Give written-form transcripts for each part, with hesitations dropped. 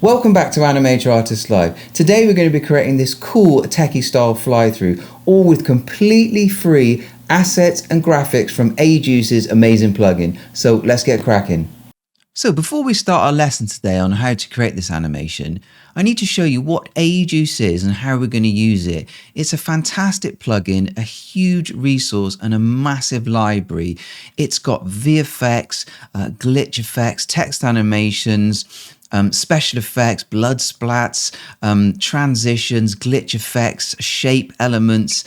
Welcome back to Animator Artist Live. Today we're going to be creating this cool techie style fly-through, all with completely free assets and graphics from Ajuice's amazing plugin. So let's get cracking. So before we start our lesson today on how to create this animation, I need to show you what Ajuice is and how we're going to use it. It's a fantastic plugin, a huge resource and a massive library. It's got VFX, glitch effects, text animations, special effects, blood splats, transitions, glitch effects, shape elements,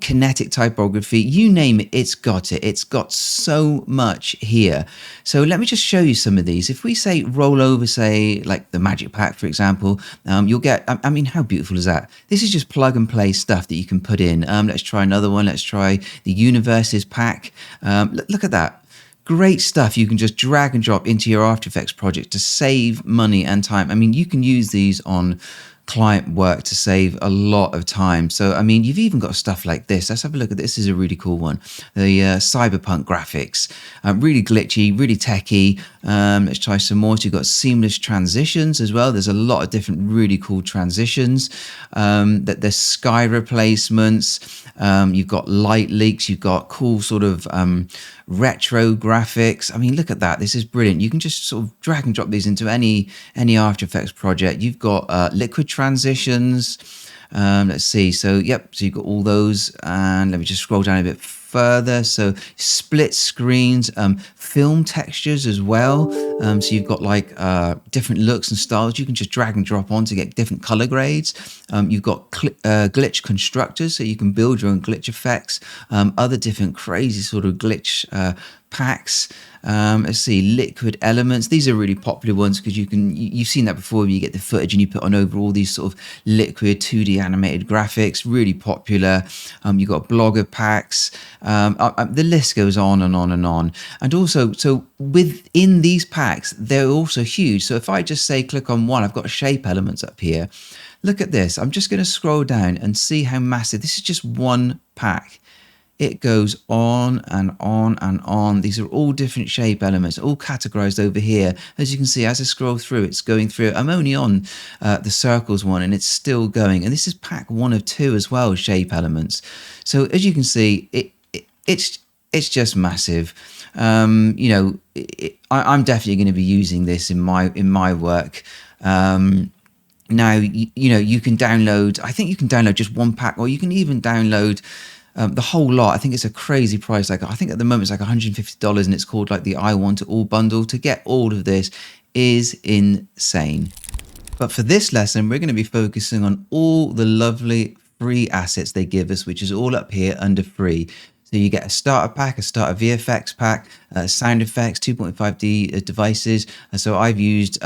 kinetic typography, you name it, it's got it. It's got so much here. So let me just show you some of these. If we say roll over, say like the magic pack, for example, you'll get, I mean, how beautiful is that? This is just plug and play stuff that you can put in. Let's try another one. Let's try the universes pack. Look at that. Great stuff you can just drag and drop into your After Effects project to save money and time. I mean, you can use these on client work to save a lot of time. So, I mean, you've even got stuff like this. Let's have a look at this. This is a really cool one. The cyberpunk graphics, really glitchy, really techie. Let's try some more. So you've got seamless transitions as well. There's a lot of different really cool transitions. There's sky replacements. You've got light leaks. You've got cool sort of retro graphics. I mean, look at that. This is brilliant. You can just sort of drag and drop these into any After Effects project. You've got liquid transitions. Let's see. So, yep. So you've got all those. And let me just scroll down a bit further. So split screens, film textures as well. So you've got like different looks and styles you can just drag and drop on to get different color grades. You've got glitch constructors, so you can build your own glitch effects, other different crazy sort of glitch packs. Let's see, liquid elements. These are really popular ones because you've seen that before. You get the footage and you put on over all these sort of liquid 2D animated graphics. Really popular. You've got blogger packs. The list goes on and on and on. And also, so within these packs, they're also huge. So if I just say click on one, I've got shape elements up here. Look at this. I'm just going to scroll down and see how massive. This is just one pack. It goes on and on and on. These are all different shape elements, all categorized over here. As you can see, as I scroll through, it's going through. I'm only on the circles one and it's still going. And this is pack 1 of 2 as well, shape elements. So as you can see, it's just massive. I'm definitely going to be using this in my work. Now, you can download, I think you can download just one pack, or you can even download the whole lot. I think it's a crazy price. Like, I think at the moment it's like $150 and it's called like the I Want It All bundle. To get all of this is insane. But for this lesson, we're going to be focusing on all the lovely free assets they give us, which is all up here under free. So you get a starter pack, a starter VFX pack, sound effects, 2.5D devices. So I've used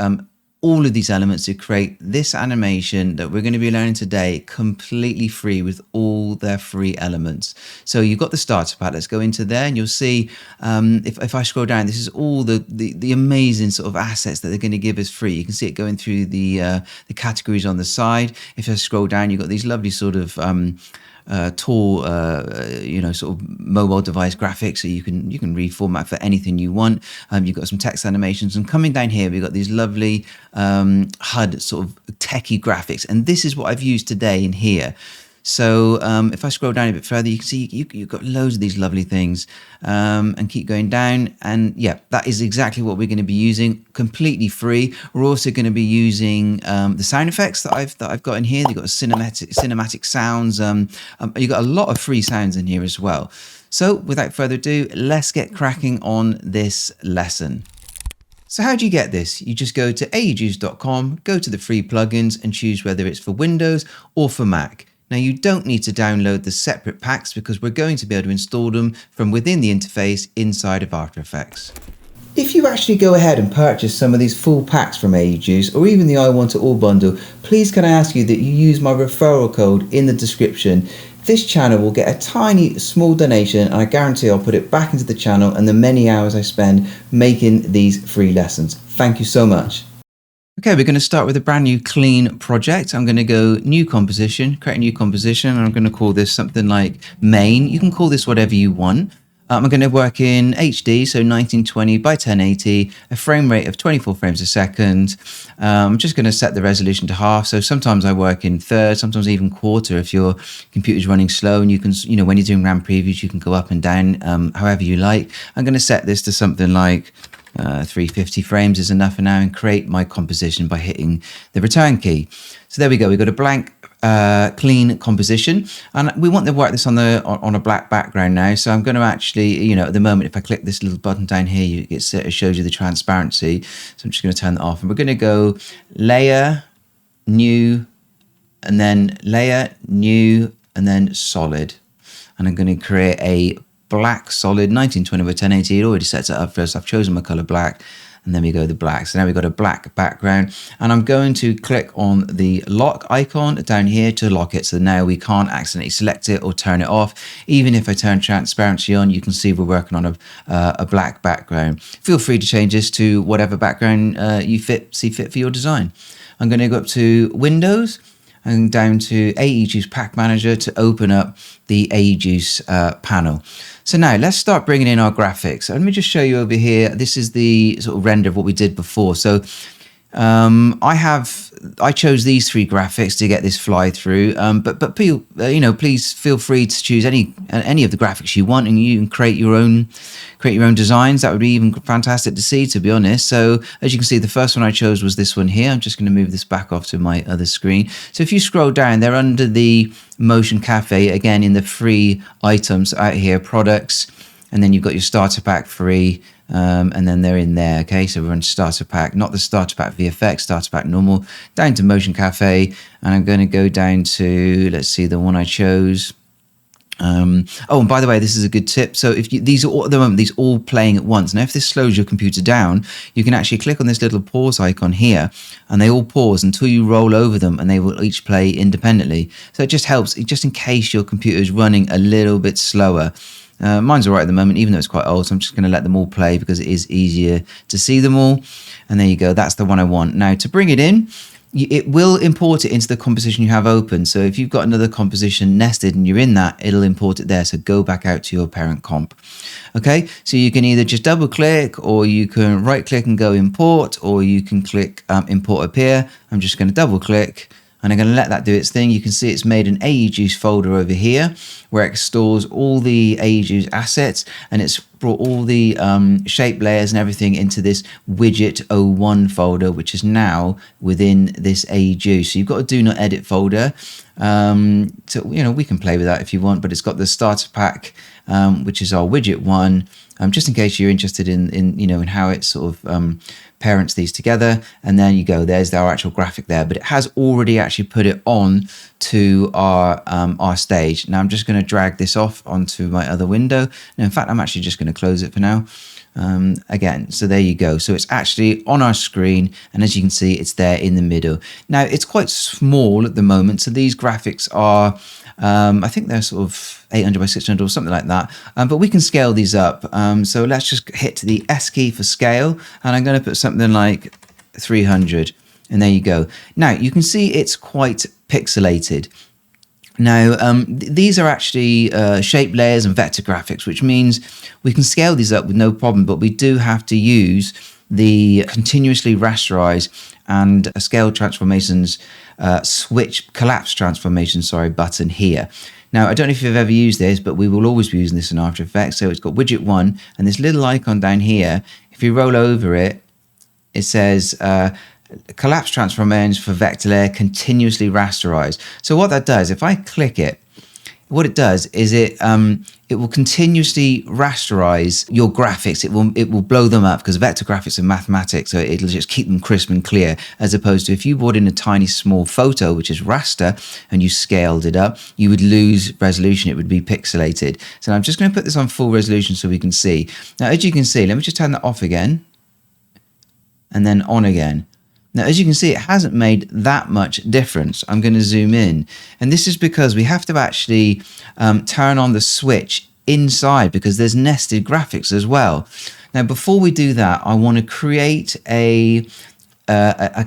all of these elements to create this animation that we're going to be learning today completely free with all their free elements. So you've got the starter pack. Let's go into there and you'll see if I scroll down, this is all the amazing sort of assets that they're going to give us free. You can see it going through the categories on the side. If I scroll down, you've got these lovely sort of tall, sort of mobile device graphics, so you can reformat for anything you want. You've got some text animations, and coming down here, we've got these lovely HUD sort of techie graphics, and this is what I've used today in here. So if I scroll down a bit further, you can see you've got loads of these lovely things, and keep going down. And yeah, that is exactly what we're going to be using, completely free. We're also going to be using the sound effects that I've got in here. You've got cinematic sounds. You've got a lot of free sounds in here as well. So without further ado, let's get cracking on this lesson. So how do you get this? You just go to ajuice.com, go to the free plugins and choose whether it's for Windows or for Mac. Now, you don't need to download the separate packs because we're going to be able to install them from within the interface inside of After Effects. If you actually go ahead and purchase some of these full packs from Ajuice, or even the I Want It All bundle, please can I ask you that you use my referral code in the description. This channel will get a tiny small donation, and I guarantee I'll put it back into the channel and the many hours I spend making these free lessons. Thank you so much. Okay, we're going to start with a brand new clean project. I'm going to go new composition, create a new composition, and I'm going to call this something like main. You can call this whatever you want. I'm going to work in HD, so 1920 by 1080, a frame rate of 24 frames a second. I'm just going to set the resolution to half. So sometimes I work in third, sometimes even quarter if your computer's running slow, and you can, when you're doing RAM previews, you can go up and down however you like. I'm going to set this to something like 350 frames is enough for now, and create my composition by hitting the return key. So there we go. We've got a blank clean composition, and we want to work this on a black background now. So I'm going to actually, at the moment, if I click this little button down here, it shows you the transparency. So I'm just going to turn that off, and we're going to go layer, new, and then layer, new, and then solid. And I'm going to create a black solid 1920 by 1080. It already sets it up first. I've chosen my color black, and then we go the black. So now we've got a black background, and I'm going to click on the lock icon down here to lock it. So now we can't accidentally select it or turn it off. Even if I turn transparency on, you can see we're working on a black background. Feel free to change this to whatever background you see fit for your design. I'm going to go up to Windows and down to AEJuice Pack Manager to open up the AEJuice panel. So now let's start bringing in our graphics. Let me just show you over here. This is the sort of render of what we did before. So I chose these three graphics to get this fly through, but please feel free to choose any of the graphics you want, and you can create your own designs. That would be even fantastic to see, to be honest. So as you can see, the first one I chose was this one here. I'm just going to move this back off to my other screen. So if you scroll down, they're under the Motion Cafe, again in the free items out here, products, and then you've got your starter pack free. And then they're in there. Okay, so we're on starter pack, not the starter pack VFX, starter pack normal, down to Motion Cafe, and I'm going to go down to, let's see, the one I chose. And by the way, this is a good tip. So if these are all, at the moment, these all playing at once. Now, if this slows your computer down, you can actually click on this little pause icon here, and they all pause until you roll over them, and they will each play independently. So it just helps, just in case your computer is running a little bit slower. Mine's all right at the moment, even though it's quite old, so I'm just going to let them all play because it is easier to see them all. And there you go, that's the one I want. Now, to bring it in, it will import it into the composition you have open. So if you've got another composition nested and you're in that, it'll import it there. So go back out to your parent comp. Okay, so you can either just double click, or you can right click and go import, or you can click import up here. I'm just going to double click, and I'm going to let that do its thing. You can see it's made an AEJuice folder over here where it stores all the AEJuice assets, and it's brought all the shape layers and everything into this widget 01 folder, which is now within this AEJuice. So you've got a do not edit folder. So, we can play with that if you want, but it's got the starter pack, which is our widget 1, just in case you're interested in how it sort of parents these together. And then you go, there's our actual graphic there, but it has already actually put it on to our stage. Now I'm just going to drag this off onto my other window. Now, in fact, I'm actually just going to close it for now. Again, so there you go. So it's actually on our screen, and as you can see, it's there in the middle. Now it's quite small at the moment, so these graphics are I think they're sort of 800 by 600 or something like that, but we can scale these up. So let's just hit the S key for scale, and I'm going to put something like 300, and there you go. Now you can see it's quite pixelated. Now, these are actually shape layers and vector graphics, which means we can scale these up with no problem, but we do have to use the continuously rasterize and scale transformations collapse transformation, button here. Now, I don't know if you've ever used this, but we will always be using this in After Effects. So it's got widget 1, and this little icon down here, if you roll over it, it says collapse transformations for vector layer continuously rasterized. So what that does, if I click it, what it does is it will continuously rasterize your graphics. It will blow them up, because vector graphics are mathematics, so it'll just keep them crisp and clear, as opposed to if you brought in a tiny small photo, which is raster, and you scaled it up, you would lose resolution. It would be pixelated. So I'm just going to put this on full resolution so we can see. Now, as you can see, let me just turn that off again, and then on again. Now, as you can see, it hasn't made that much difference. I'm going to zoom in. And this is because we have to actually turn on the switch inside, because there's nested graphics as well. Now, before we do that, I want to create a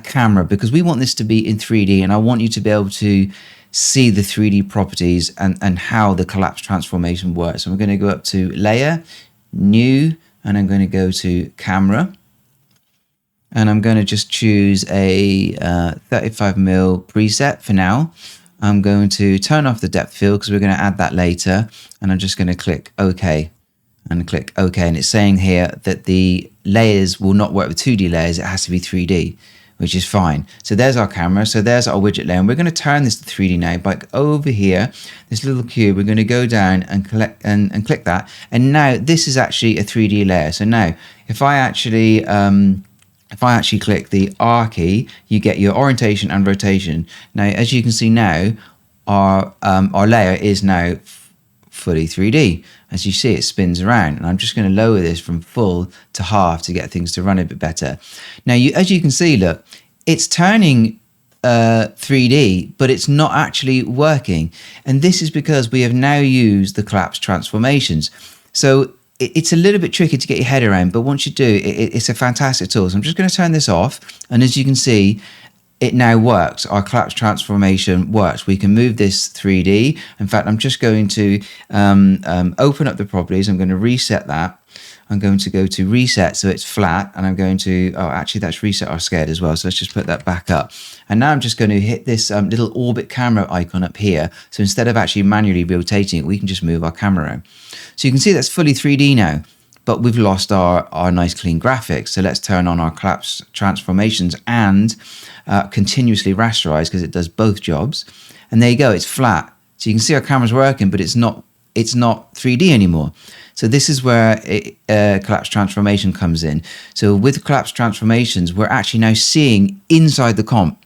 camera, because we want this to be in 3D, and I want you to be able to see the 3D properties and how the collapse transformation works. So I'm going to go up to Layer, New, and I'm going to go to Camera. And I'm going to just choose a 35mm preset for now. I'm going to turn off the depth field because we're going to add that later. And I'm just going to click OK and click OK. And it's saying here that the layers will not work with 2D layers. It has to be 3D, which is fine. So there's our camera. So there's our widget layer. And we're going to turn this to 3D now. But over here, this little cube, we're going to go down and click that. And now this is actually a 3D layer. So now if I actually click the R key, you get your orientation and rotation. Now, as you can see now, our layer is now fully 3D. As you see, it spins around, and I'm just going to lower this from full to half to get things to run a bit better. Now, as you can see, look, it's turning 3D, but it's not actually working. And this is because we have now used the collapse transformations. So it's a little bit tricky to get your head around, but once you do, it's a fantastic tool. So I'm just going to turn this off. And as you can see, it now works. Our collapse transformation works. We can move this 3D. In fact, I'm just going to open up the properties. I'm going to reset that. I'm going to go to reset so it's flat, and I'm going to, oh, actually that's reset our scale as well. So let's just put that back up. And now I'm just going to hit this little orbit camera icon up here. So instead of actually manually rotating it, we can just move our camera around. So you can see that's fully 3D now, but we've lost our nice clean graphics. So let's turn on our collapse transformations and continuously rasterize, because it does both jobs. And there you go, it's flat. So you can see our camera's working, but it's not 3D anymore. So this is where collapse transformation comes in. So with collapse transformations, we're actually now seeing inside the comp.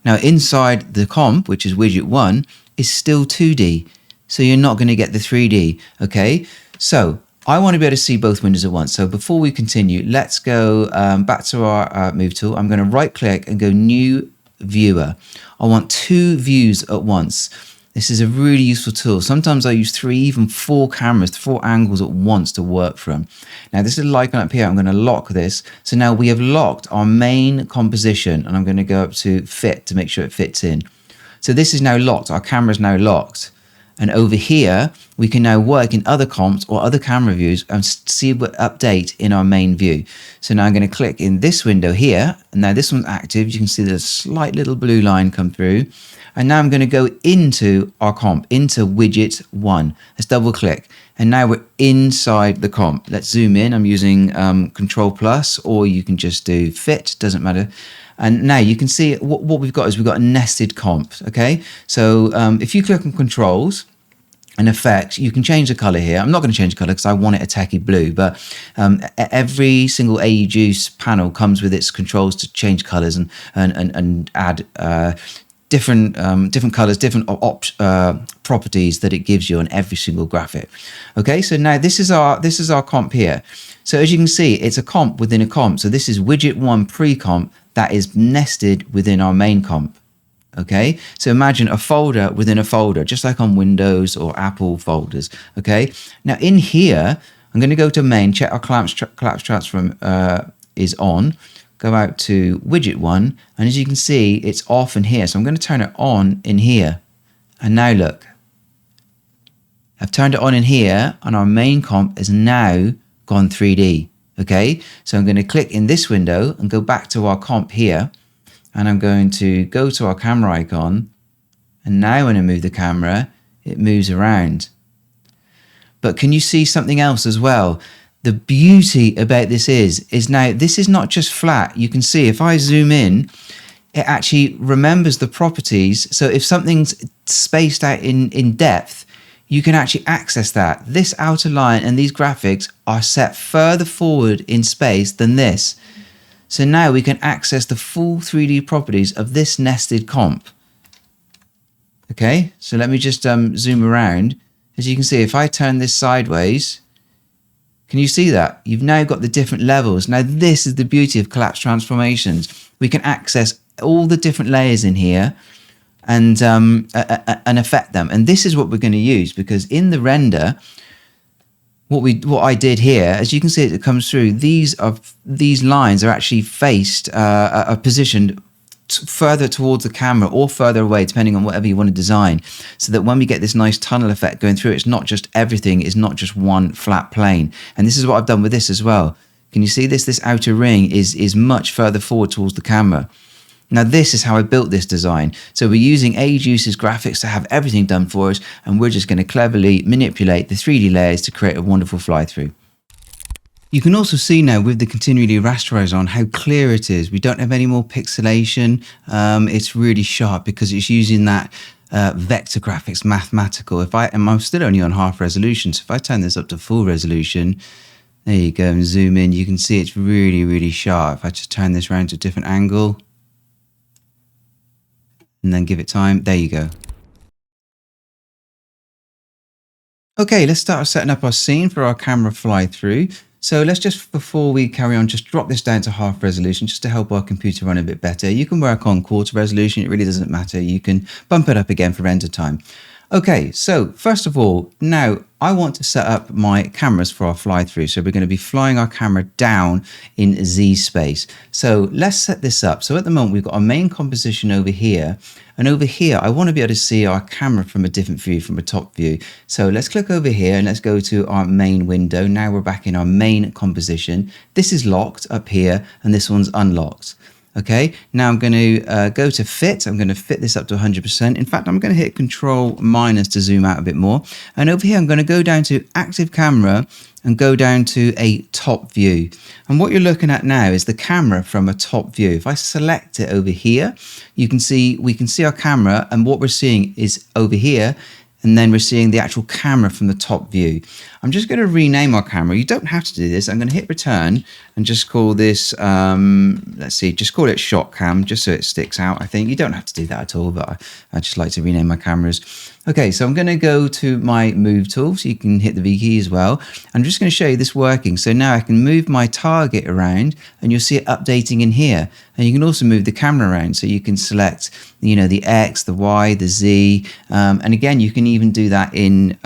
Now inside the comp, which is widget 1, is still 2D. So you're not going to get the 3D, okay? So I want to be able to see both windows at once. So before we continue, let's go back to our move tool. I'm going to right click and go New Viewer. I want 2 views at once. This is a really useful tool. Sometimes I use 3, even 4 cameras, 4 angles at once to work from. Now this little icon up here, I'm going to lock this. So now we have locked our main composition, and I'm going to go up to Fit to make sure it fits in. So this is now locked. Our camera is now locked. And over here, we can now work in other comps or other camera views and see what update in our main view. So now I'm going to click in this window here. And now this one's active. You can see there's a slight little blue line come through. And now I'm going to go into our comp, into widget 1. Let's double click. And now we're inside the comp. Let's zoom in. I'm using Control Plus, or you can just do Fit, doesn't matter. And now you can see what we've got is we've got a nested comp, okay? So if you click on Controls and Effects, you can change the color here. I'm not going to change the color because I want it a techie blue, but every single AE Juice panel comes with its controls to change colors and add different colors, different properties that it gives you on every single graphic. Okay, so now this is our comp here. So as you can see, it's a comp within a comp. So this is widget 1 pre-comp that is nested within our main comp. Okay, so imagine a folder within a folder, just like on Windows or Apple folders. Okay, now in here, I'm going to go to main, check our collapse transform is on. Go out to widget 1, and as you can see, it's off in here. So I'm going to turn it on in here. And now look, I've turned it on in here, and our main comp is now gone 3D. Okay, so I'm going to click in this window and go back to our comp here, and I'm going to go to our camera icon. And now when I move the camera, it moves around. But can you see something else as well? The beauty about this is now this is not just flat. You can see if I zoom in, it actually remembers the properties. So if something's spaced out in depth, you can actually access that. This outer line and these graphics are set further forward in space than this. So now we can access the full 3D properties of this nested comp. Okay, so let me just zoom around. As you can see, if I turn this sideways, can you see that? You've now got the different levels. Now this is the beauty of collapse transformations. We can access all the different layers in here and affect them. And this is what we're going to use, because in the render, what I did here, as you can see, it comes through. These lines are actually faced, are positioned further towards the camera or further away, depending on whatever you want to design, so that when we get this nice tunnel effect going through, it's not just everything, it's not just one flat plane. And this is what I've done with this as well. Can you see this? This outer ring is much further forward towards the camera. Now, this is how I built this design. So we're using Aduce's graphics to have everything done for us, and we're just going to cleverly manipulate the 3D layers to create a wonderful fly-through. You can also see now with the continually rasterize on how clear it is. We don't have any more pixelation. It's really sharp because it's using that vector graphics, mathematical. And I'm still only on half resolution, so if I turn this up to full resolution, there you go, and zoom in, you can see it's really, really sharp. If I just turn this around to a different angle, and then give it time, there you go. Okay, let's start setting up our scene for our camera fly through. So let's just, before we carry on, just drop this down to half resolution just to help our computer run a bit better. You can work on quarter resolution, it really doesn't matter. You can bump it up again for render time. Okay, so first of all, now I want to set up my cameras for our fly through. So we're going to be flying our camera down in Z space. So let's set this up. So at the moment, we've got our main composition over here. And over here, I want to be able to see our camera from a different view, from a top view. So let's click over here and let's go to our main window. Now we're back in our main composition. This is locked up here and this one's unlocked. Okay, now I'm going to go to fit. I'm going to fit this up to 100%. In fact, I'm going to hit Control minus to zoom out a bit more. And over here, I'm going to go down to active camera and go down to a top view. And what you're looking at now is the camera from a top view. If I select it over here, we can see our camera, and what we're seeing is over here. And then we're seeing the actual camera from the top view. I'm just going to rename our camera. You don't have to do this. I'm going to hit return and just call this, let's see, just call it shot cam, just so it sticks out. I think you don't have to do that at all, but I just like to rename my cameras. Okay, so I'm going to go to my move tool, so you can hit the V key as well. I'm just going to show you this working. So now I can move my target around and you'll see it updating in here. And you can also move the camera around, so you can select, you know, the X, the Y, the Z. And again, you can even do that in,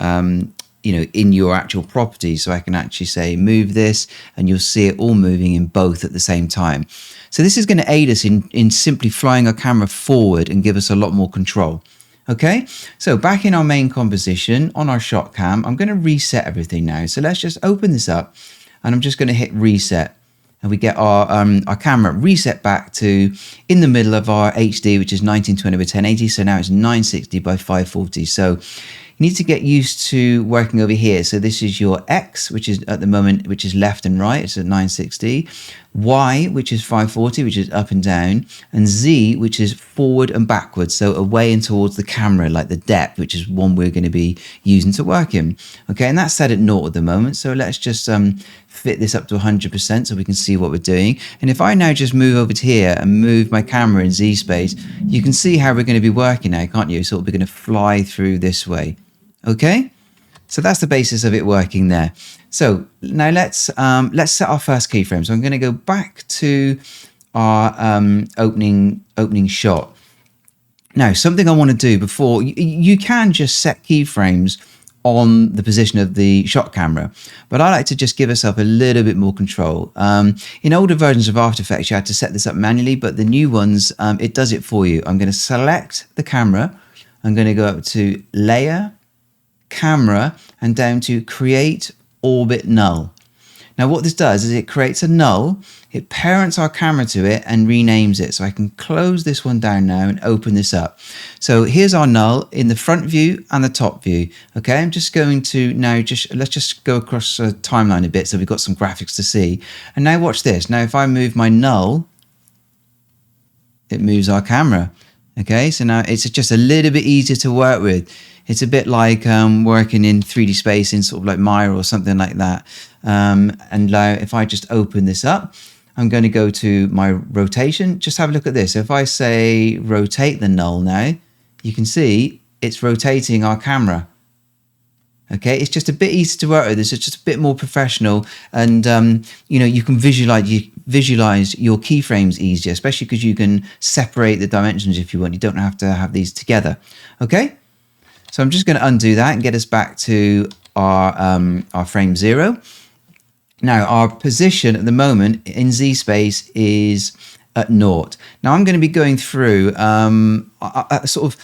you know, in your actual properties. So I can actually say, move this, and you'll see it all moving in both at the same time. So this is going to aid us in simply flying our camera forward and give us a lot more control. Okay, so back in our main composition on our shot cam, I'm going to reset everything now. So let's just open this up and I'm just going to hit reset. And we get our camera reset back to in the middle of our HD, which is 1920 by 1080. So now it's 960 by 540. So you need to get used to working over here. So this is your X, which is at the moment, which is left and right. It's at 960. Y, which is 540, which is up and down. And Z, which is forward and backwards. So away and towards the camera, like the depth, which is one we're going to be using to work in. Okay, and that's set at 0 at the moment. So let's just fit this up to 100% so we can see what we're doing. And if I now just move over to here and move my camera in Z space, you can see how we're going to be working now, can't you? So we're going to fly through this way. Okay, so that's the basis of it working there. So now let's set our first keyframe. So I'm going to go back to our opening shot. Now, something I want to do before, you can just set keyframes on the position of the shot camera, but I like to just give us up a little bit more control. In older versions of After Effects, you had to set this up manually, but the new ones, it does it for you. I'm going to select the camera. I'm going to go up to Layer, Camera, and down to Create Orbit Null. Now what this does is it creates a null, it parents our camera to it and renames it. So I can close this one down now and open this up. So here's our null in the front view and the top view. Okay, I'm just going to now let's just go across a timeline a bit so we've got some graphics to see. And now watch this. Now if I move my null, it moves our camera. Okay, so now it's just a little bit easier to work with. It's a bit like working in 3D space in sort of like Maya or something like that. And now if I just open this up, I'm going to go to my rotation. Just have a look at this. If I say rotate the null now, you can see it's rotating our camera. Okay, it's just a bit easier to work with. It's just a bit more professional, and you know, you can visualize your keyframes easier, especially because you can separate the dimensions if you want. You don't have to have these together. Okay, so I'm just going to undo that and get us back to our frame 0. Now our position at the moment in Z space is at naught. Now I'm going to be going through sort of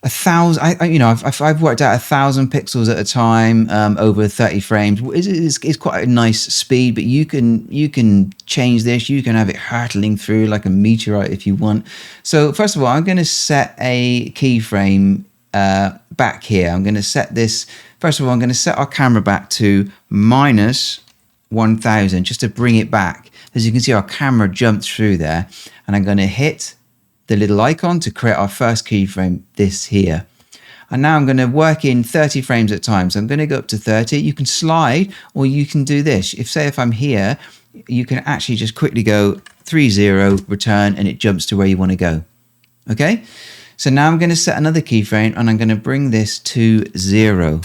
1,000. I've worked out 1,000 pixels at a time over 30 frames. It's quite a nice speed, but you can change this. You can have it hurtling through like a meteorite if you want. So first of all, I'm going to set a keyframe back here. I'm going to set this. First of all, I'm going to set our camera back to -1000 just to bring it back. As you can see, our camera jumped through there, and I'm going to hit the little icon to create our first keyframe, this here. And now I'm going to work in 30 frames at a time. So I'm going to go up to 30. You can slide, or you can do this. If I'm here, you can actually just quickly go 30, return, and it jumps to where you want to go. Okay. So now I'm going to set another keyframe, and I'm going to bring this to 0.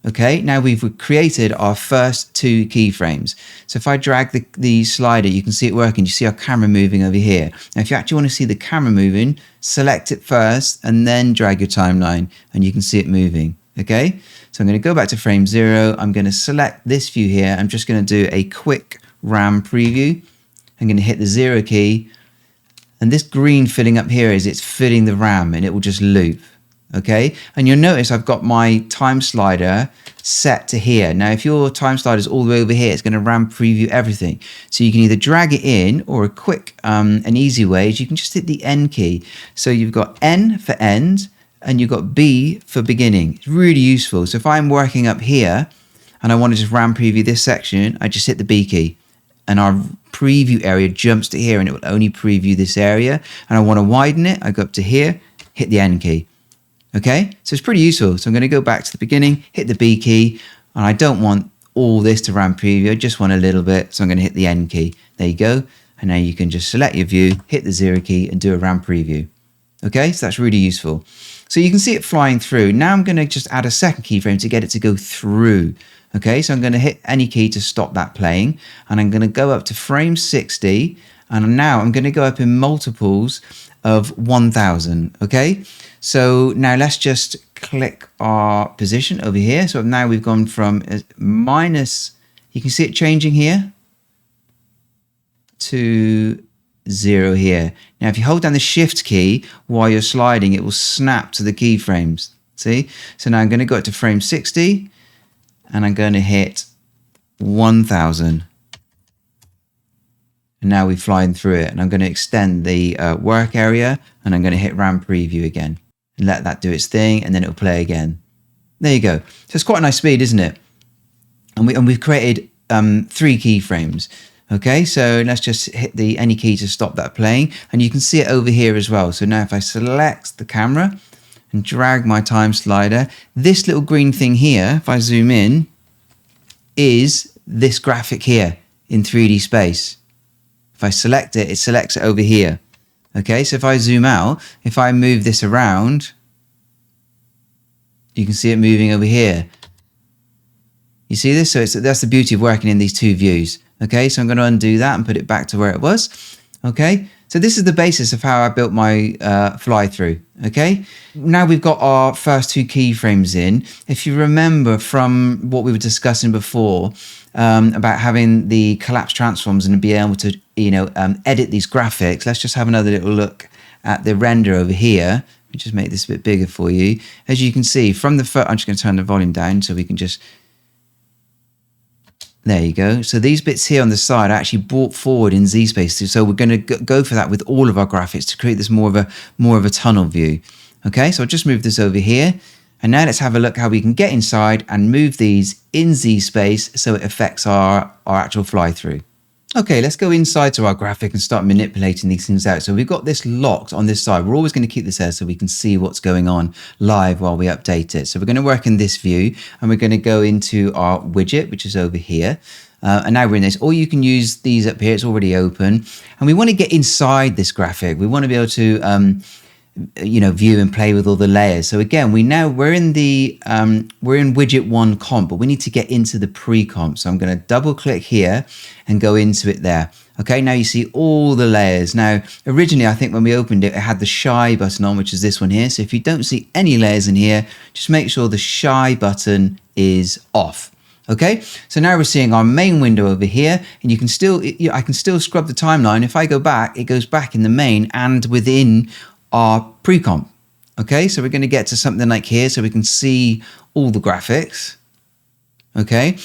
Okay, now we've created our first 2 keyframes. So if I drag the slider, you can see it working. You see our camera moving over here. Now, if you actually want to see the camera moving, select it first and then drag your timeline and you can see it moving. Okay, so I'm going to go back to frame 0. I'm going to select this view here. I'm just going to do a quick RAM preview. I'm going to hit the 0 key. And this green filling up here it's filling the RAM, and it will just loop. Okay, and you'll notice I've got my time slider set to here. Now, if your time slider is all the way over here, it's going to RAM preview everything. So you can either drag it in, or a quick, an easy way is you can just hit the N key. So you've got N for end, and you've got B for beginning. It's really useful. So if I'm working up here, and I want to just RAM preview this section, I just hit the B key, and our preview area jumps to here, and it will only preview this area. And I want to widen it, I go up to here, hit the N key. Okay, so it's pretty useful. So I'm going to go back to the beginning, hit the B key, and I don't want all this to RAM preview. I just want a little bit. So I'm going to hit the N key. There you go. And now you can just select your view, hit the 0 key, and do a RAM preview. Okay, so that's really useful. So you can see it flying through. Now I'm going to just add a second keyframe to get it to go through. Okay, so I'm going to hit any key to stop that playing. And I'm going to go up to frame 60. And now I'm going to go up in multiples of 1000. Okay, so now let's just click our position over here. So now we've gone from minus, you can see it changing here, to 0 here. Now, if you hold down the shift key while you're sliding, it will snap to the keyframes. See? So now I'm going to go up to frame 60 and I'm going to hit 1000. And now we're flying through it, and I'm going to extend the work area, and I'm going to hit RAM preview again and let that do its thing, and then it'll play again. There you go. So it's quite a nice speed, isn't it? And we've created 3 keyframes. Okay, so let's just hit the any key to stop that playing, and you can see it over here as well. So now if I select the camera and drag my time slider, this little green thing here, if I zoom in, is this graphic here in 3D space. If I select it, it selects it over here. Okay, so if I zoom out, if I move this around, you can see it moving over here. You see this? So that's the beauty of working in these 2 views. Okay, so I'm going to undo that and put it back to where it was. Okay, so this is the basis of how I built my fly-through. Okay, now we've got our first 2 keyframes in. If you remember from what we were discussing before, about having the collapse transforms and be able to, edit these graphics. Let's just have another little look at the render over here. Let me just make this a bit bigger for you. As you can see from the I'm just going to turn the volume down so we can just, there you go. So these bits here on the side are actually brought forward in Z space. So we're going to go for that with all of our graphics to create this more of a tunnel view. Okay, so I'll just move this over here. And now let's have a look how we can get inside and move these in Z space so it affects our actual fly through. Okay, let's go inside to our graphic and start manipulating these things out. So we've got this locked on this side. We're always going to keep this there so we can see what's going on live while we update it. So we're going to work in this view and we're going to go into our widget, which is over here. And now we're in this, or you can use these up here. It's already open. And we want to get inside this graphic. We want to be able to, view and play with all the layers. So again, we're in widget 1 comp, but we need to get into the pre-comp. So I'm going to double click here and go into it there. Okay, now you see all the layers. Now, originally, I think when we opened it, it had the shy button on, which is this one here. So if you don't see any layers in here, just make sure the shy button is off. Okay, so now we're seeing our main window over here, and you can still, I can still scrub the timeline. If I go back, it goes back in the main and within our pre-comp. Okay, so we're going to get to something like here so we can see all the graphics. Okay,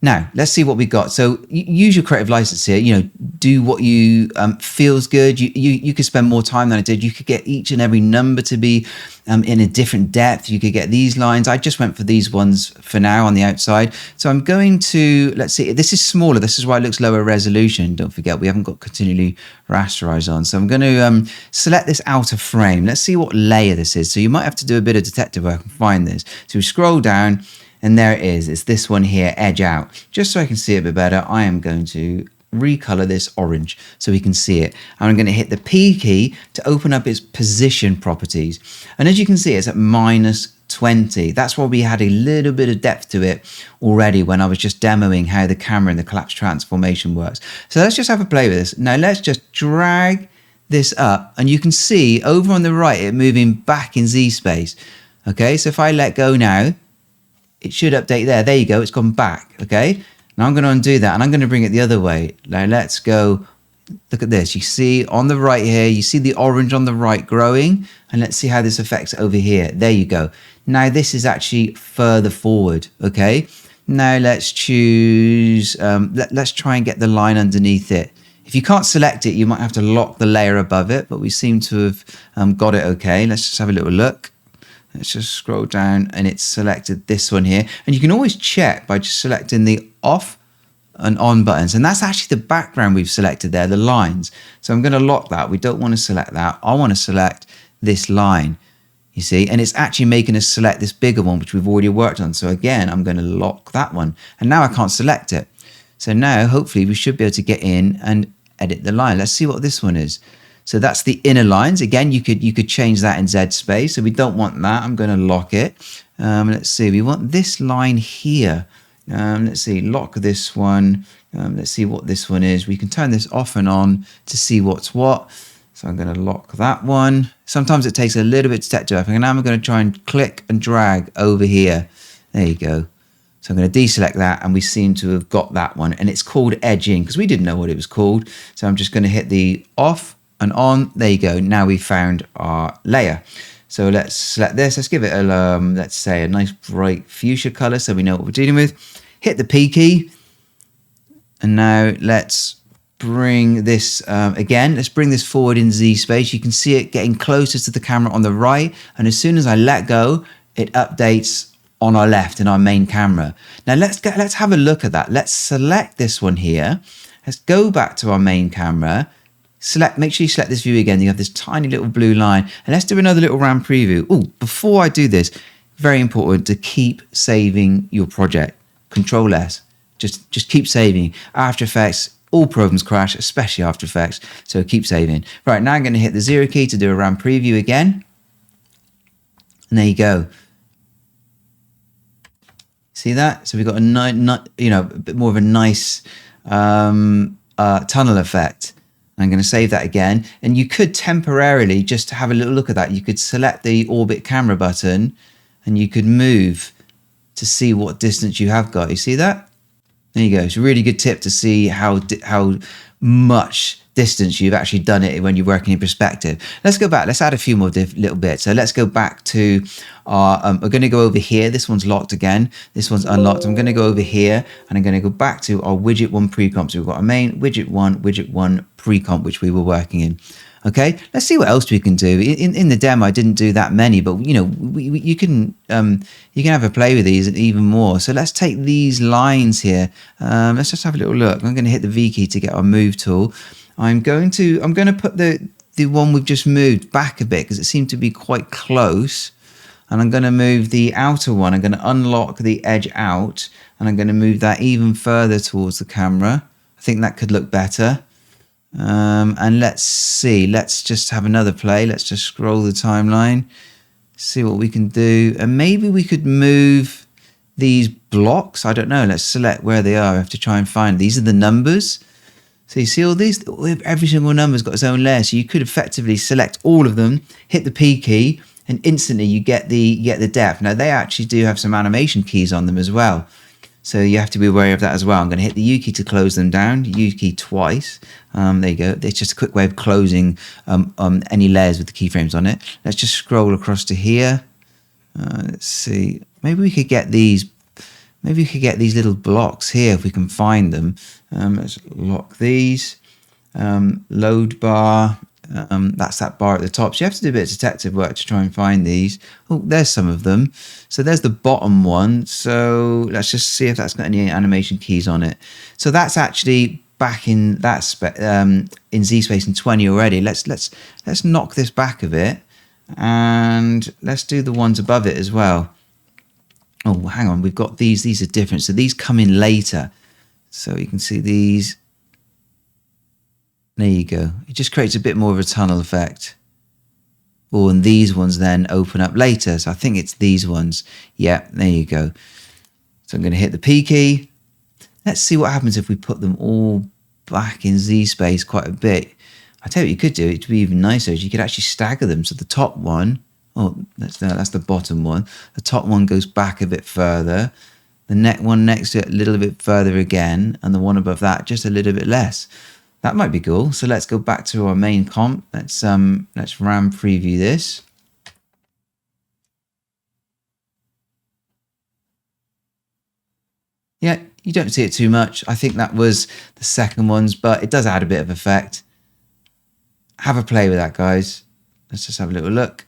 now let's see what we got. So use your creative license here, you know, do what you feels good. You could spend more time than I did. You could get each and every number to be in a different depth. You could get these lines. I just went for these ones for now on the outside. So I'm going to, let's see, this is smaller. This is why it looks lower resolution. Don't forget, we haven't got continually rasterize on. So I'm going to select this outer frame. Let's see what layer this is. So you might have to do a bit of detective work and find this. So we scroll down, and there it is. It's this one here, edge out. Just so I can see it a bit better, I am going to recolor this orange so we can see it. And I'm going to hit the P key to open up its position properties. And as you can see, it's at -20. That's why we had a little bit of depth to it already when I was just demoing how the camera and the collapse transformation works. So let's just have a play with this. Now let's just drag this up, and you can see over on the right, it moving back in Z space. Okay, so if I let go now, it should update there. There you go. It's gone back. Okay. Now I'm going to undo that, and I'm going to bring it the other way. Now let's go. Look at this. You see on the right here, you see the orange on the right growing, and let's see how this affects over here. There you go. Now this is actually further forward. Okay. Now let's choose, let's try and get the line underneath it. If you can't select it, you might have to lock the layer above it, but we seem to have got it okay. Let's just have a little look. Let's just scroll down, and it's selected this one here. And you can always check by just selecting the off and on buttons. And that's actually the background we've selected there, the lines. So I'm going to lock that. We don't want to select that. I want to select this line, you see, and it's actually making us select this bigger one, which we've already worked on. So again, I'm going to lock that one, and now I can't select it. So now hopefully we should be able to get in and edit the line. Let's see what this one is. So that's the inner lines. Again, you could change that in Z space. So we don't want that. I'm going to lock it. Let's see. We want this line here. Let's see. Lock this one. Let's see what this one is. We can turn this off and on to see what's what. So I'm going to lock that one. Sometimes it takes a little bit to set to up. And now I'm going to try and click and drag over here. There you go. So I'm going to deselect that, and we seem to have got that one. And it's called edging because we didn't know what it was called. So I'm just going to hit the off and on. There you go. Now we found our layer. So let's select this. Let's give it a, let's say a nice bright fuchsia color so we know what we're dealing with. Hit the P key. And now let's bring this, again, let's bring this forward in Z space. You can see it getting closer to the camera on the right. And as soon as I let go, it updates on our left in our main camera. Now let's have a look at that. Let's select this one here. Let's go back to our main camera. Make sure you select this view again. You have this tiny little blue line, and let's do another little RAM preview. Oh, before I do this, very important to keep saving your project. Control S, just keep saving. After Effects, all programs crash, especially After Effects. So keep saving. Right, now I'm going to hit the 0 key to do a RAM preview again. And there you go. See that? So we've got a bit more of a nice tunnel effect. I'm going to save that again. And you could temporarily, just to have a little look at that, you could select the orbit camera button and you could move to see what distance you have got. You see that? There you go. It's a really good tip to see how much distance you've actually done it when you're working in perspective. Let's go back. Let's add a few more little bits. So let's go back to our, we're going to go over here. This one's locked again. This one's unlocked. I'm going to go over here and I'm going to go back to our widget 1 pre-comp. So we've got our main widget 1 pre-comp, which we were working in. Okay, let's see what else we can do. In the demo, I didn't do that many, but you know, you can have a play with these and even more. So let's take these lines here. Let's just have a little look. I'm going to hit the V key to get our move tool. I'm going to put the one we've just moved back a bit because it seemed to be quite close. And I'm going to move the outer one. I'm going to unlock the edge out, and I'm going to move that even further towards the camera. I think that could look better. And let's see, let's just have another play. Let's just scroll the timeline, see what we can do. And maybe we could move these blocks. I don't know. Let's select where they are. I have to try and find. These are the numbers. So you see all these, every single number's got its own layer. So you could effectively select all of them, hit the P key, and instantly you get the depth. Now they actually do have some animation keys on them as well. So you have to be aware of that as well. I'm going to hit the U key to close them down, U key twice. There you go. It's just a quick way of closing any layers with the keyframes on it. Let's just scroll across to here. Let's see. Maybe we could get these. Maybe we could get these little blocks here if we can find them. Let's lock these. Load bar. That's that bar at the top. So you have to do a bit of detective work to try and find these. Oh, there's some of them. So there's the bottom one. So let's just see if that's got any animation keys on it. So that's actually back in that in Z space in 20 already. Let's knock this back a bit, and let's do the ones above it as well. Oh, hang on. We've got these. These are different. So these come in later. So you can see these. There you go. It just creates a bit more of a tunnel effect. Oh, and these ones then open up later. So I think it's these ones. Yeah, there you go. So I'm going to hit the P key. Let's see what happens if we put them all back in Z space quite a bit. I tell you what you could do. It would be even nicer is you could actually stagger them. So the top one, oh, that's the bottom one. The top one goes back a bit further. The one next to it a little bit further again. And the one above that just a little bit less. That might be cool. So let's go back to our main comp. Let's RAM preview this. Yeah, you don't see it too much. I think that was the second ones, but it does add a bit of effect. Have a play with that, guys. Let's just have a little look.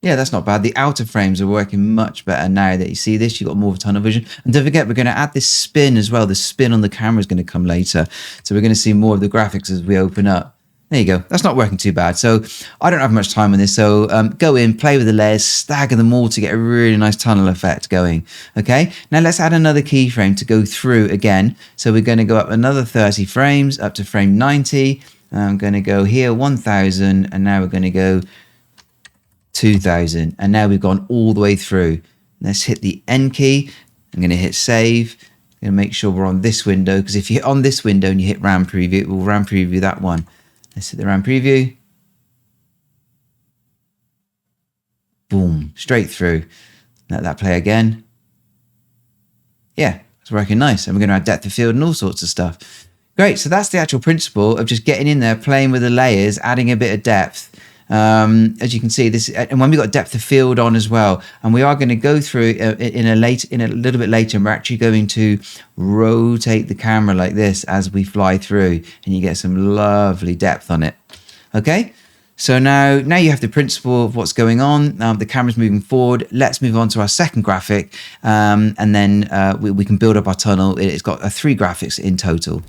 Yeah, that's not bad. The outer frames are working much better now that you see this. You've got more of a tunnel vision. And don't forget, we're going to add this spin as well. The spin on the camera is going to come later. So we're going to see more of the graphics as we open up. There you go. That's not working too bad. So I don't have much time on this. So go in, play with the layers, stagger them all to get a really nice tunnel effect going. Okay. Now let's add another keyframe to go through again. So we're going to go up another 30 frames up to frame 90. I'm going to go here 1000, and now we're going to go 2000, and now we've gone all the way through. Let's hit the N key. I'm going to hit save. I'm going to make sure we're on this window, because if you hit on this window and you hit RAM preview, it will RAM preview that one. Let's hit the RAM preview. Boom, straight through. Let that play again. Yeah, it's working nice. And we're going to add depth of field and all sorts of stuff. Great, so that's the actual principle of just getting in there, playing with the layers, adding a bit of depth. As you can see, this, and when we got depth of field on as well, and we are going to go through in a little bit later, and we're actually going to rotate the camera like this as we fly through, and you get some lovely depth on it. Okay, so now you have the principle of what's going on. The camera's moving forward. Let's move on to our second graphic, and then we can build up our tunnel. It's got 3 graphics in total.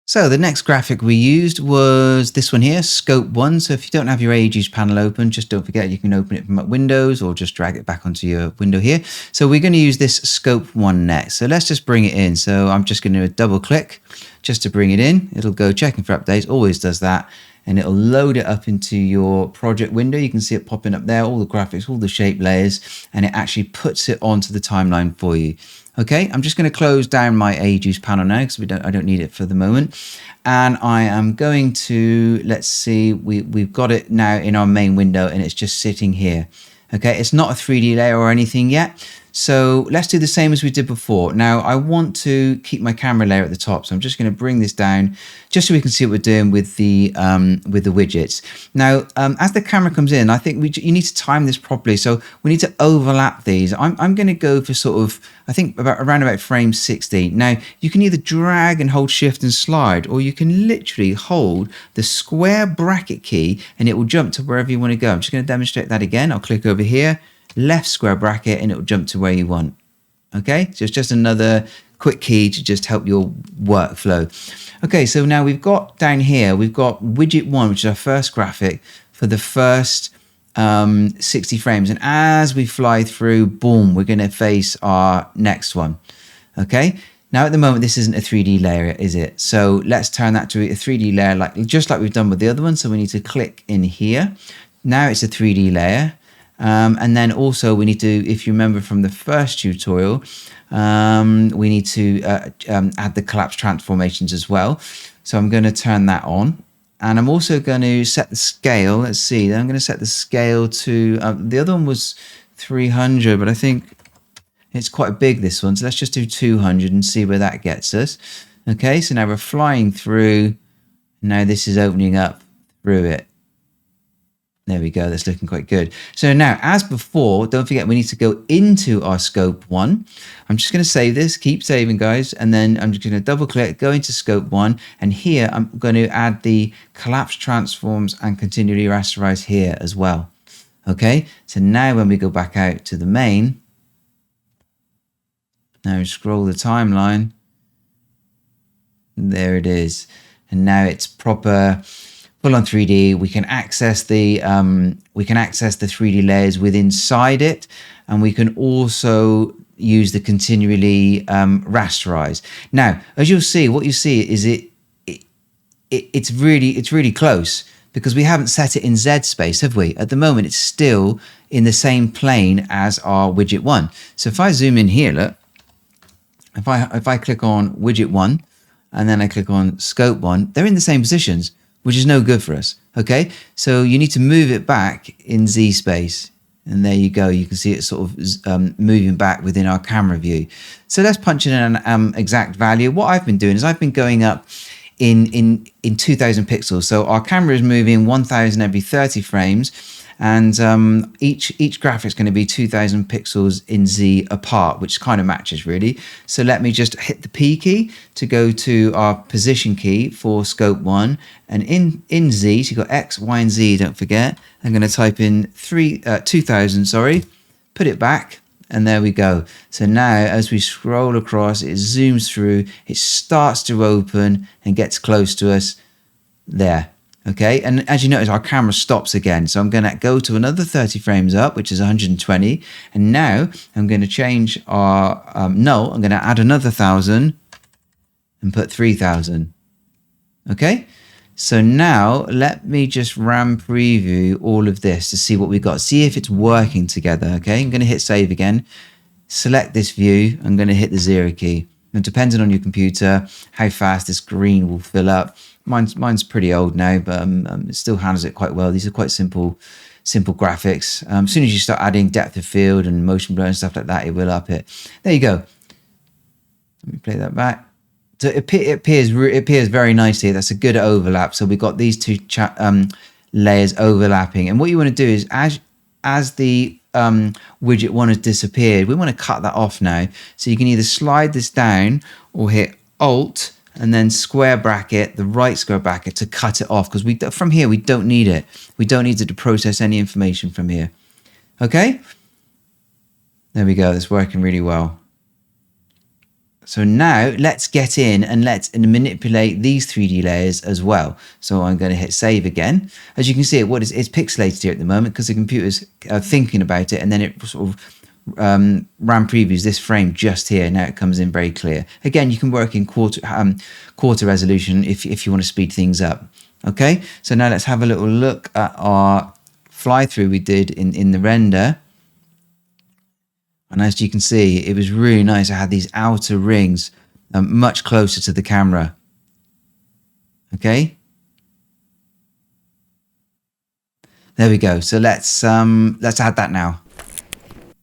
So the next graphic we used was this one here, Scope 1. So if you don't have your AEG's panel open, just don't forget you can open it from Windows or just drag it back onto your window here. So we're going to use this Scope 1 next. So let's just bring it in. So I'm just going to double click just to bring it in. It'll go checking for updates, always does that. And it'll load it up into your project window. You can see it popping up there, all the graphics, all the shape layers, and it actually puts it onto the timeline for you. Okay, I'm just going to close down my AEG's panel now because I don't need it for the moment. And I am going to, let's see, we've got it now in our main window and it's just sitting here. Okay, it's not a 3D layer or anything yet. So let's do the same as we did before. Now I want to keep my camera layer at the top. So I'm just going to bring this down just so we can see what we're doing with the widgets. Now, as the camera comes in, I think you need to time this properly. So we need to overlap these. I'm going to go for sort of, I think around about frame 60. Now you can either drag and hold shift and slide, or you can literally hold the square bracket key and it will jump to wherever you want to go. I'm just going to demonstrate that again. I'll click over here, left square bracket, and it will jump to where you want. Okay, so it's just another quick key to just help your workflow. Okay, so now we've got down here, we've got widget 1, which is our first graphic for the first 60 frames. And as we fly through, boom, we're going to face our next one. Okay, now at the moment, this isn't a 3D layer, is it? So let's turn that to a 3D layer, just like we've done with the other one. So we need to click in here. Now it's a 3D layer. And then also we need to, if you remember from the first tutorial, we need to add the collapse transformations as well. So I'm going to turn that on, and I'm also going to set the scale. Let's see, I'm going to set the scale to, the other one was 300, but I think it's quite big, this one. So let's just do 200 and see where that gets us. Okay, so now we're flying through. Now this is opening up through it. There we go, that's looking quite good. So now, as before, don't forget we need to go into our scope 1. I'm just going to save this, keep saving, guys, and then I'm just going to double click, go into scope 1, and here I'm going to add the collapse transforms and continually rasterize here as well. Okay, so now when we go back out to the main, now scroll the timeline, there it is, and now it's proper full on 3D. We can access the 3D layers within inside it, and we can also use the continually rasterize. Now, as you'll see, what you see is it's really close because we haven't set it in Z space, have we? At the moment, it's still in the same plane as our widget 1. So if I zoom in here, look, if I click on widget 1 and then I click on scope 1, they're in the same positions, which is no good for us. Okay, so you need to move it back in Z space, and there you go. You can see it sort of moving back within our camera view. So let's punch in an exact value. What I've been doing is I've been going up in 2000 pixels. So our camera is moving 1000 every 30 frames, and each graphic is going to be 2000 pixels in Z apart, which kind of matches really. So let me just hit the P key to go to our position key for scope 1, and in Z, so you've got X, Y, and Z, don't forget. I'm going to type in 2000, sorry, put it back, and there we go. So now as we scroll across, it zooms through, it starts to open and gets close to us there. Okay, and as you notice, our camera stops again. So I'm going to go to another 30 frames up, which is 120. And now I'm going to change our null. I'm going to add another 1000 and put 3000. Okay, so now let me just RAM preview all of this to see what we've got. See if it's working together. Okay, I'm going to hit save again. Select this view. I'm going to hit the 0 key. And depending on your computer, how fast this green will fill up. Mine's pretty old now, but it still handles it quite well. These are quite simple graphics. As soon as you start adding depth of field and motion blur and stuff like that, it will up it. There you go. Let me play that back. So it appears very nicely. That's a good overlap. So we've got these two layers overlapping. And what you want to do is, as the widget 1 has disappeared, we want to cut that off now. So you can either slide this down or hit Alt and then square bracket, the right square bracket, to cut it off, because from here we don't need it. We don't need it to process any information from here. Okay? There we go. That's working really well. So now let's get in and let's manipulate these 3D layers as well. So I'm going to hit save again. As you can see, it's pixelated here at the moment because the computer's thinking about it, and then it sort of RAM previews this frame just here. Now it comes in very clear. Again, you can work in quarter resolution if you want to speed things up. Okay, so now let's have a little look at our fly through we did in the render. And as you can see, it was really nice. I had these outer rings much closer to the camera. Okay, there we go. So let's add that now.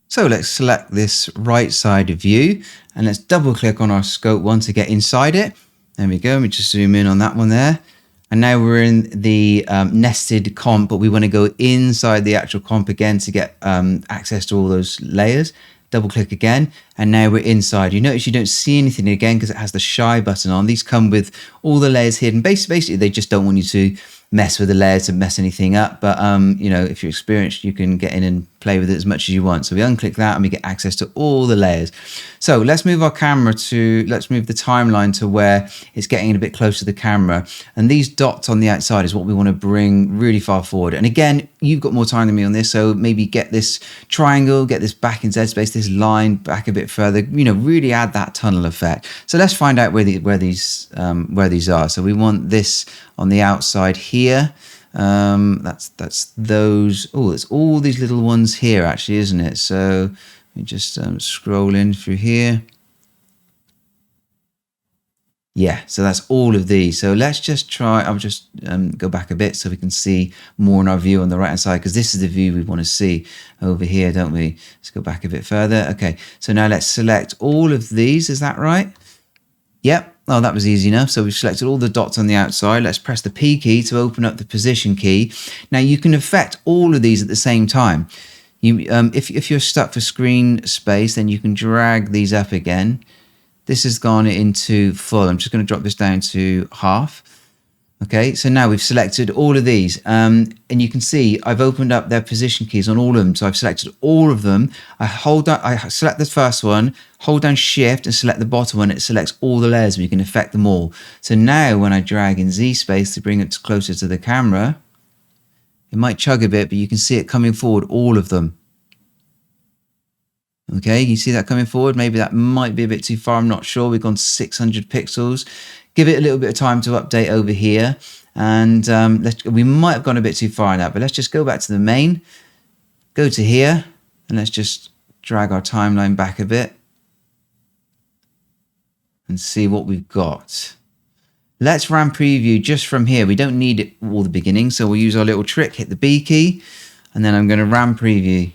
So let's select this right side view and let's double click on our scope 1 to get inside it. There we go. Let me just zoom in on that one there. And now we're in the nested comp, but we want to go inside the actual comp again to get access to all those layers. Double click again, and now we're inside. You notice you don't see anything again because it has the shy button on. These come with all the layers hidden. Basically, they just don't want you to mess with the layers and mess anything up. But you know, if you're experienced, you can get in and play with it as much as you want. So we unclick that and we get access to all the layers. So let's move our camera let's move the timeline to where it's getting a bit closer to the camera. And these dots on the outside is what we want to bring really far forward. And again, you've got more time than me on this, so maybe get this triangle, get this back in Z space, this line back a bit further, you know, really add that tunnel effect. So let's find out where these are. So we want this on the outside here. That's those. Oh, it's all these little ones here actually, isn't it? So let me just scroll in through here. Yeah, so that's all of these. So let's just try, I'll just go back a bit so we can see more in our view on the right hand side, because this is the view we want to see over here, don't we? Let's go back a bit further. Okay, so now let's select all of these. Is that right? Yep. Oh, that was easy enough. So we've selected all the dots on the outside. Let's press the P key to open up the position key. Now you can affect all of these at the same time. If you're stuck for screen space, then you can drag these up again. This has gone into full. I'm just going to drop this down to half. Okay, so now we've selected all of these. And you can see I've opened up their position keys on all of them. So I've selected all of them. I select the first one, hold down Shift and select the bottom one. It selects all the layers, and you can affect them all. So now when I drag in Z space to bring it closer to the camera, it might chug a bit, but you can see it coming forward, all of them. Okay, you see that coming forward? Maybe that might be a bit too far. I'm not sure. We've gone 600 pixels. Give it a little bit of time to update over here. And we might have gone a bit too far in that, but let's just go back to the main. Go to here, and let's just drag our timeline back a bit and see what we've got. Let's RAM preview just from here. We don't need it all the beginning, so we'll use our little trick, hit the B key, and then I'm going to RAM preview.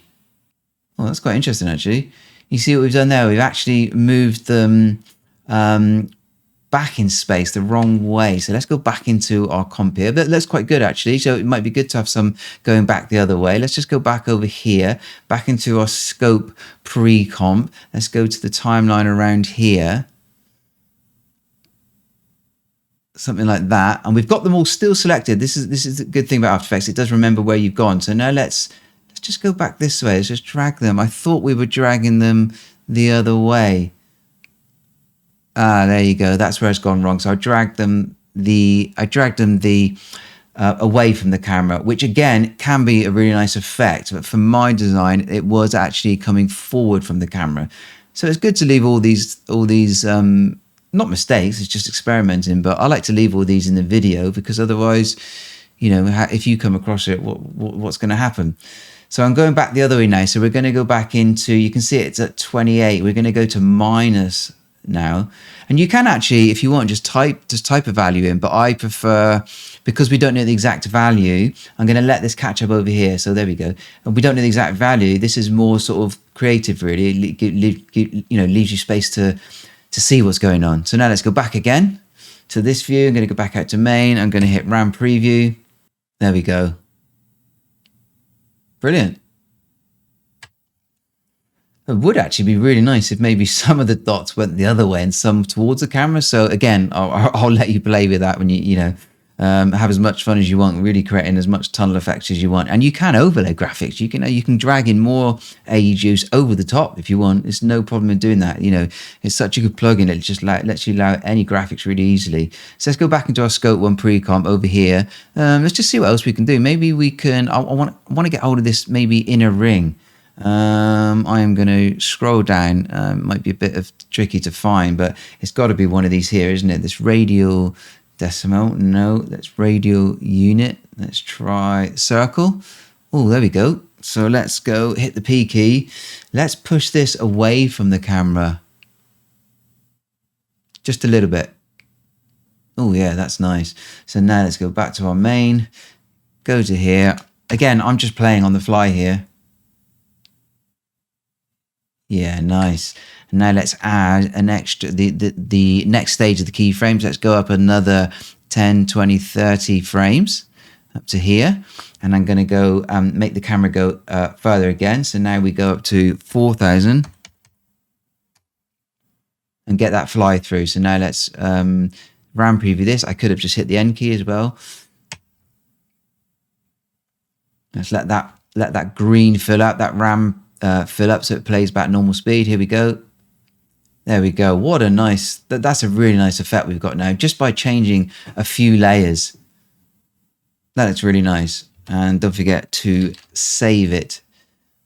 Oh, that's quite interesting, actually. You see what we've done there? We've actually moved them back in space the wrong way. So let's go back into our comp here. That looks quite good, actually. So it might be good to have some going back the other way. Let's just go back over here, back into our scope pre-comp. Let's go to the timeline around here. Something like that. And we've got them all still selected. This is the good thing about After Effects. It does remember where you've gone. So now let's just go back this way. Let's just drag them. I thought we were dragging them the other way. Ah, there you go. That's where it's gone wrong. So I dragged them away from the camera, which again can be a really nice effect. But for my design, it was actually coming forward from the camera. So it's good to leave all these not mistakes. It's just experimenting. But I like to leave all these in the video, because otherwise, you know, if you come across it, what's going to happen? So I'm going back the other way now. So we're going to go back into, you can see it's at 28. We're going to go to minus now. And you can actually, if you want, just type a value in. But I prefer, because we don't know the exact value, I'm going to let this catch up over here. So there we go. And we don't know the exact value. This is more sort of creative, really. Leaves you space to see what's going on. So now let's go back again to this view. I'm going to go back out to main. I'm going to hit RAM preview. There we go. Brilliant. It would actually be really nice if maybe some of the dots went the other way and some towards the camera. So again, I'll let you play with that when you have as much fun as you want, really creating as much tunnel effects as you want. And you can overlay graphics. You can drag in more AE juice over the top if you want. There's no problem in doing that. You know, it's such a good plugin. It just lets you allow any graphics really easily. So let's go back into our scope 1 pre-comp over here. Let's just see what else we can do. Maybe we can, I want to get hold of this maybe inner ring. I am going to scroll down. Might be a bit tricky to find, but it's got to be one of these here, isn't it? This radial decimal. No, that's radial unit. Let's try circle. Oh, there we go. So let's go hit the P key. Let's push this away from the camera just a little bit. Oh yeah, that's nice. So now let's go back to our main, go to here. Again, I'm just playing on the fly here. Yeah, nice. And now let's add an extra, the next stage of the keyframes. Let's go up another 10, 20, 30 frames up to here. And I'm going to go make the camera go further again. So now we go up to 4,000 and get that fly through. So now let's RAM preview this. I could have just hit the N key as well. Let's let that green fill up, that RAM fill up so it plays back normal speed. Here we go. There we go. What a nice, that's a really nice effect we've got now, just by changing a few layers. That looks really nice. And don't forget to save it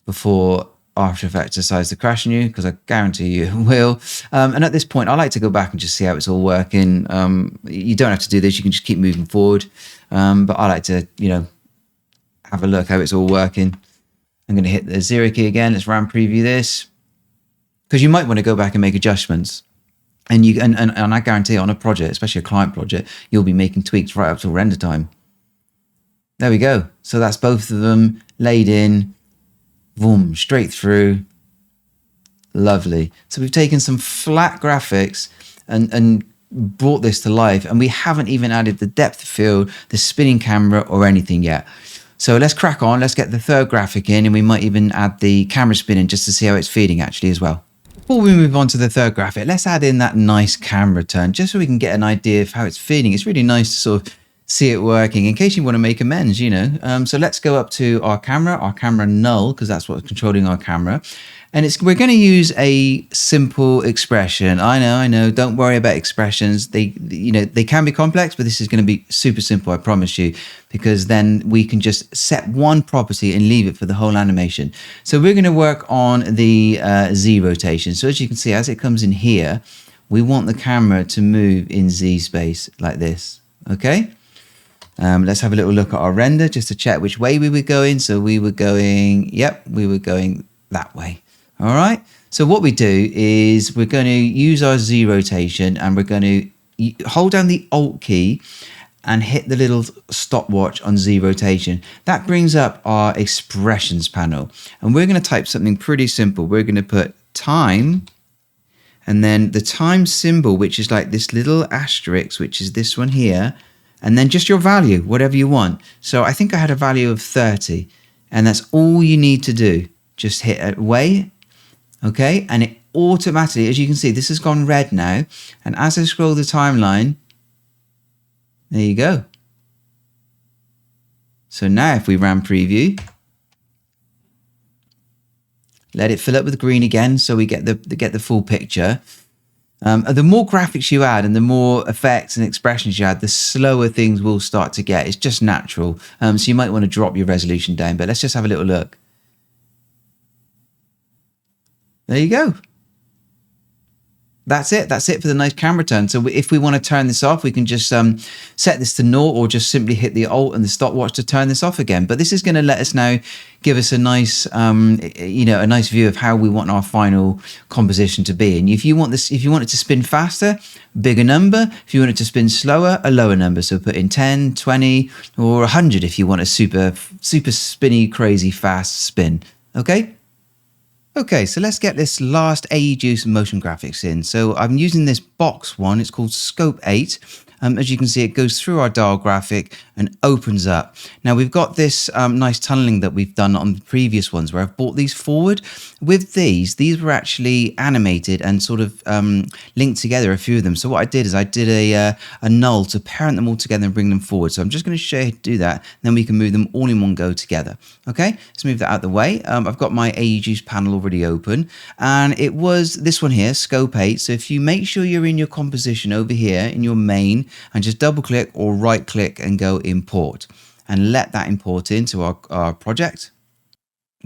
before After Effects decides to crash on you, because I guarantee you it will. And at this point, I like to go back and just see how it's all working. You don't have to do this. You can just keep moving forward. But I like to, have a look how it's all working. I'm going to hit the 0 key again. Let's RAM preview this, because you might want to go back and make adjustments. And you and I guarantee on a project, especially a client project, you'll be making tweaks right up till render time. There we go. So that's both of them laid in, boom, straight through. Lovely. So we've taken some flat graphics and brought this to life, and we haven't even added the depth of field, the spinning camera, or anything yet. So let's crack on. Let's get the third graphic in, and we might even add the camera spinning just to see how it's feeding actually as well. Before we move on to the third graphic, let's add in that nice camera turn just so we can get an idea of how it's feeding. It's really nice to sort of see it working in case you want to make amends, you know. So let's go up to our camera null, because that's what's controlling our camera. And we're going to use a simple expression. I know. Don't worry about expressions. They can be complex, but this is going to be super simple, I promise you, because then we can just set one property and leave it for the whole animation. So we're going to work on the Z rotation. So as you can see, as it comes in here, we want the camera to move in Z space like this. Okay. Let's have a little look at our render just to check which way we were going. So we were going that way. All right. So what we do is we're going to use our Z rotation, and we're going to hold down the Alt key and hit the little stopwatch on Z rotation. That brings up our expressions panel, and we're going to type something pretty simple. We're going to put time, and then the time symbol, which is like this little asterisk, which is this one here, and then just your value, whatever you want. So I think I had a value of 30, and that's all you need to do. Just hit away. Okay, and it automatically, as you can see, this has gone red now. And as I scroll the timeline, there you go. So now if we ran preview, let it fill up with green again, so we get the full picture. The more graphics you add and the more effects and expressions you add, the slower things will start to get. It's just natural. So you might want to drop your resolution down, but let's just have a little look. There you go. That's it. That's it for the nice camera turn. So if we want to turn this off, we can just set this to 0, or just simply hit the Alt and the stopwatch to turn this off again. But this is going to let us now give us a nice, a nice view of how we want our final composition to be. And if you want it to spin faster, bigger number. If you want it to spin slower, a lower number. So put in 10, 20, or 100 if you want a super spinny, crazy, fast spin. Okay. Okay, so let's get this last AE Juice motion graphics in. So I'm using this box one. It's called Scope 8. As you can see, it goes through our dial graphic and opens up. Now we've got this nice tunneling that we've done on the previous ones where I've brought these forward. With these were actually animated and sort of linked together, a few of them. So what I did is I did a null to parent them all together and bring them forward. So I'm just going to show you how to do that. Then we can move them all in one go together. Okay, let's move that out of the way. I've got my AE Juice panel already open, and it was this one here, Scope 8. So if you make sure you're in your composition over here in your main, and just double click or right click and go import, and let that import into our project.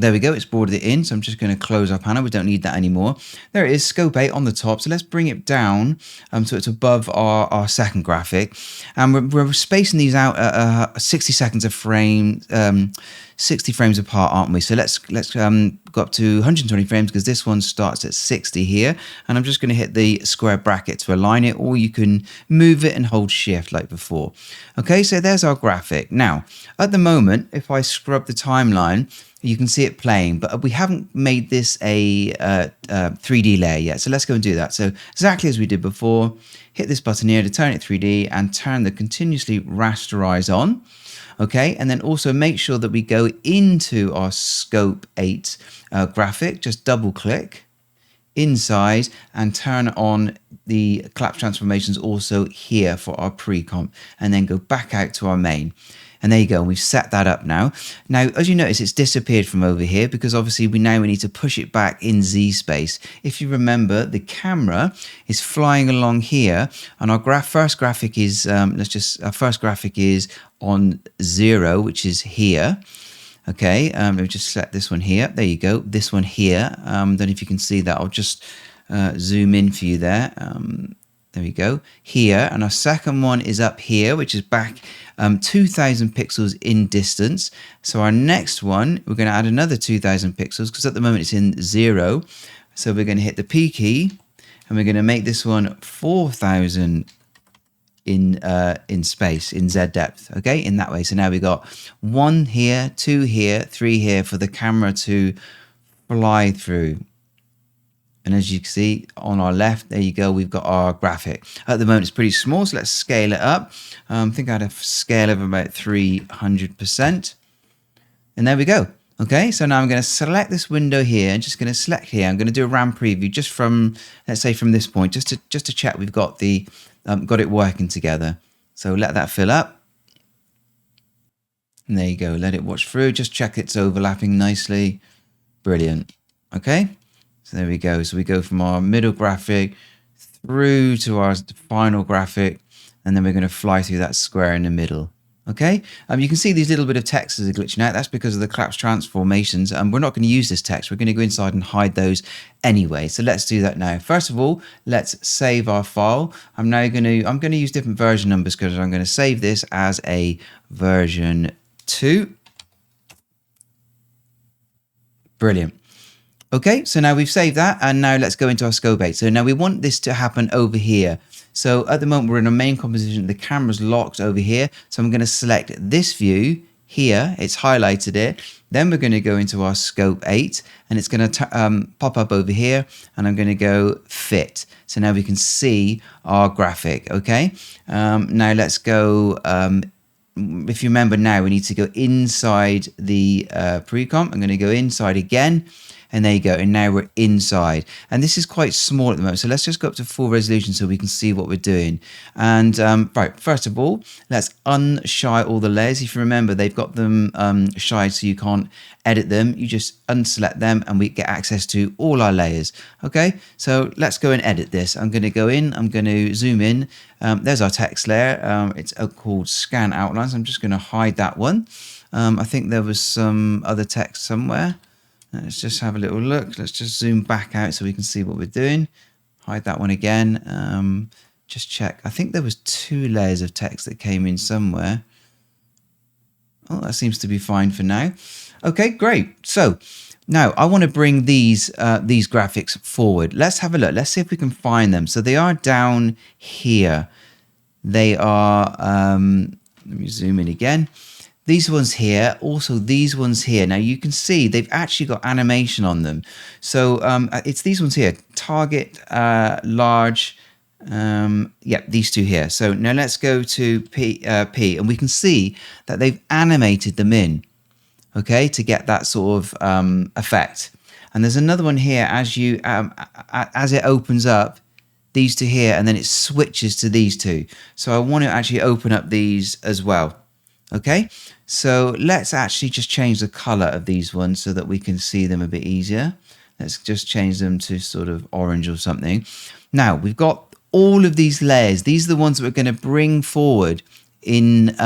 There we go, it's brought it in. So I'm just going to close our panel. We don't need that anymore. There it is, Scope 8 on the top. So let's bring it down so it's above our second graphic. And we're spacing these out at 60 seconds a frame, 60 frames apart, aren't we? So let's go up to 120 frames, because this one starts at 60 here. And I'm just going to hit the square bracket to align it, or you can move it and hold shift like before. Okay, so there's our graphic. Now, at the moment, if I scrub the timeline, you can see it playing, but we haven't made this a 3D layer yet. So let's go and do that. So exactly as we did before, hit this button here to turn it 3D and turn the continuously rasterize on. Okay, and then also make sure that we go into our Scope 8 graphic, just double click inside and turn on the collapse transformations also here for our pre-comp, and then go back out to our main. And there you go, and we've set that up now. Now, as you notice, it's disappeared from over here because obviously we need to push it back in Z space. If you remember, the camera is flying along here, and our first graphic is our first graphic is on 0, which is here. Okay, let me just set this one here. There you go, this one here. Don't know if you can see that. I'll just zoom in for you there. There we go, here. And our second one is up here, which is back 2000 pixels in distance. So our next one, we're going to add another 2000 pixels because at the moment it's in 0. So we're going to hit the P key and we're going to make this one 4,000 in space, in Z depth, okay, in that way. So now we got 1 here, 2 here, 3 here for the camera to fly through. And as you can see on our left, there you go, we've got our graphic. At the moment it's pretty small, so let's scale it up. I think I had a scale of about 300%. And there we go. Okay, so now I'm going to select this window here and just going to select here. I'm going to do a RAM preview just from, let's say from this point, just to check we've got it working together. So let that fill up. And there you go, let it watch through. Just check it's overlapping nicely. Brilliant. Okay, so there we go. So we go from our middle graphic through to our final graphic, and then we're going to fly through that square in the middle. Okay, you can see these little bit of text as are glitching out. That's because of the collapse transformations. We're not going to use this text. We're going to go inside and hide those anyway. So let's do that now. First of all, let's save our file. I'm going to use different version numbers because I'm going to save this as a version 2. Brilliant. Okay, so now we've saved that, and now let's go into our scope 8. So now we want this to happen over here. So at the moment we're in a main composition, the camera's locked over here. So I'm going to select this view here, it's highlighted it. Then we're going to go into our scope 8, and it's going to pop up over here, and I'm going to go fit. So now we can see our graphic, okay? Now let's go, if you remember now, we need to go inside the pre-comp. I'm going to go inside again. And there you go, and now we're inside. And this is quite small at the moment, so let's just go up to full resolution so we can see what we're doing. And right, first of all, let's unshy all the layers. If you remember, they've got them shied so you can't edit them. You just unselect them and we get access to all our layers. Okay, so let's go and edit this. I'm going to go in, I'm going to zoom in. There's our text layer. It's called Scan Outlines. I'm just going to hide that one. I think there was some other text somewhere. Let's just have a little look. Let's just zoom back out so we can see what we're doing. Hide that one again. Just check. I think there was 2 layers of text that came in somewhere. Oh, that seems to be fine for now. Okay, great. So now I want to bring these graphics forward. Let's have a look. Let's see if we can find them. So they are down here. They are, let me zoom in again. These ones here, also these ones here. Now you can see they've actually got animation on them. So it's these ones here, target, large, yeah, these 2 here. So now let's go to P, and we can see that they've animated them in, okay, to get that sort of effect. And there's another one here as you, as it opens up, these 2 here, and then it switches to these 2. So I want to actually open up these as well. Okay, so let's actually just change the color of these ones so that we can see them a bit easier. Let's just change them to sort of orange or something. Now we've got all of these layers. These are the ones that we're going to bring forward in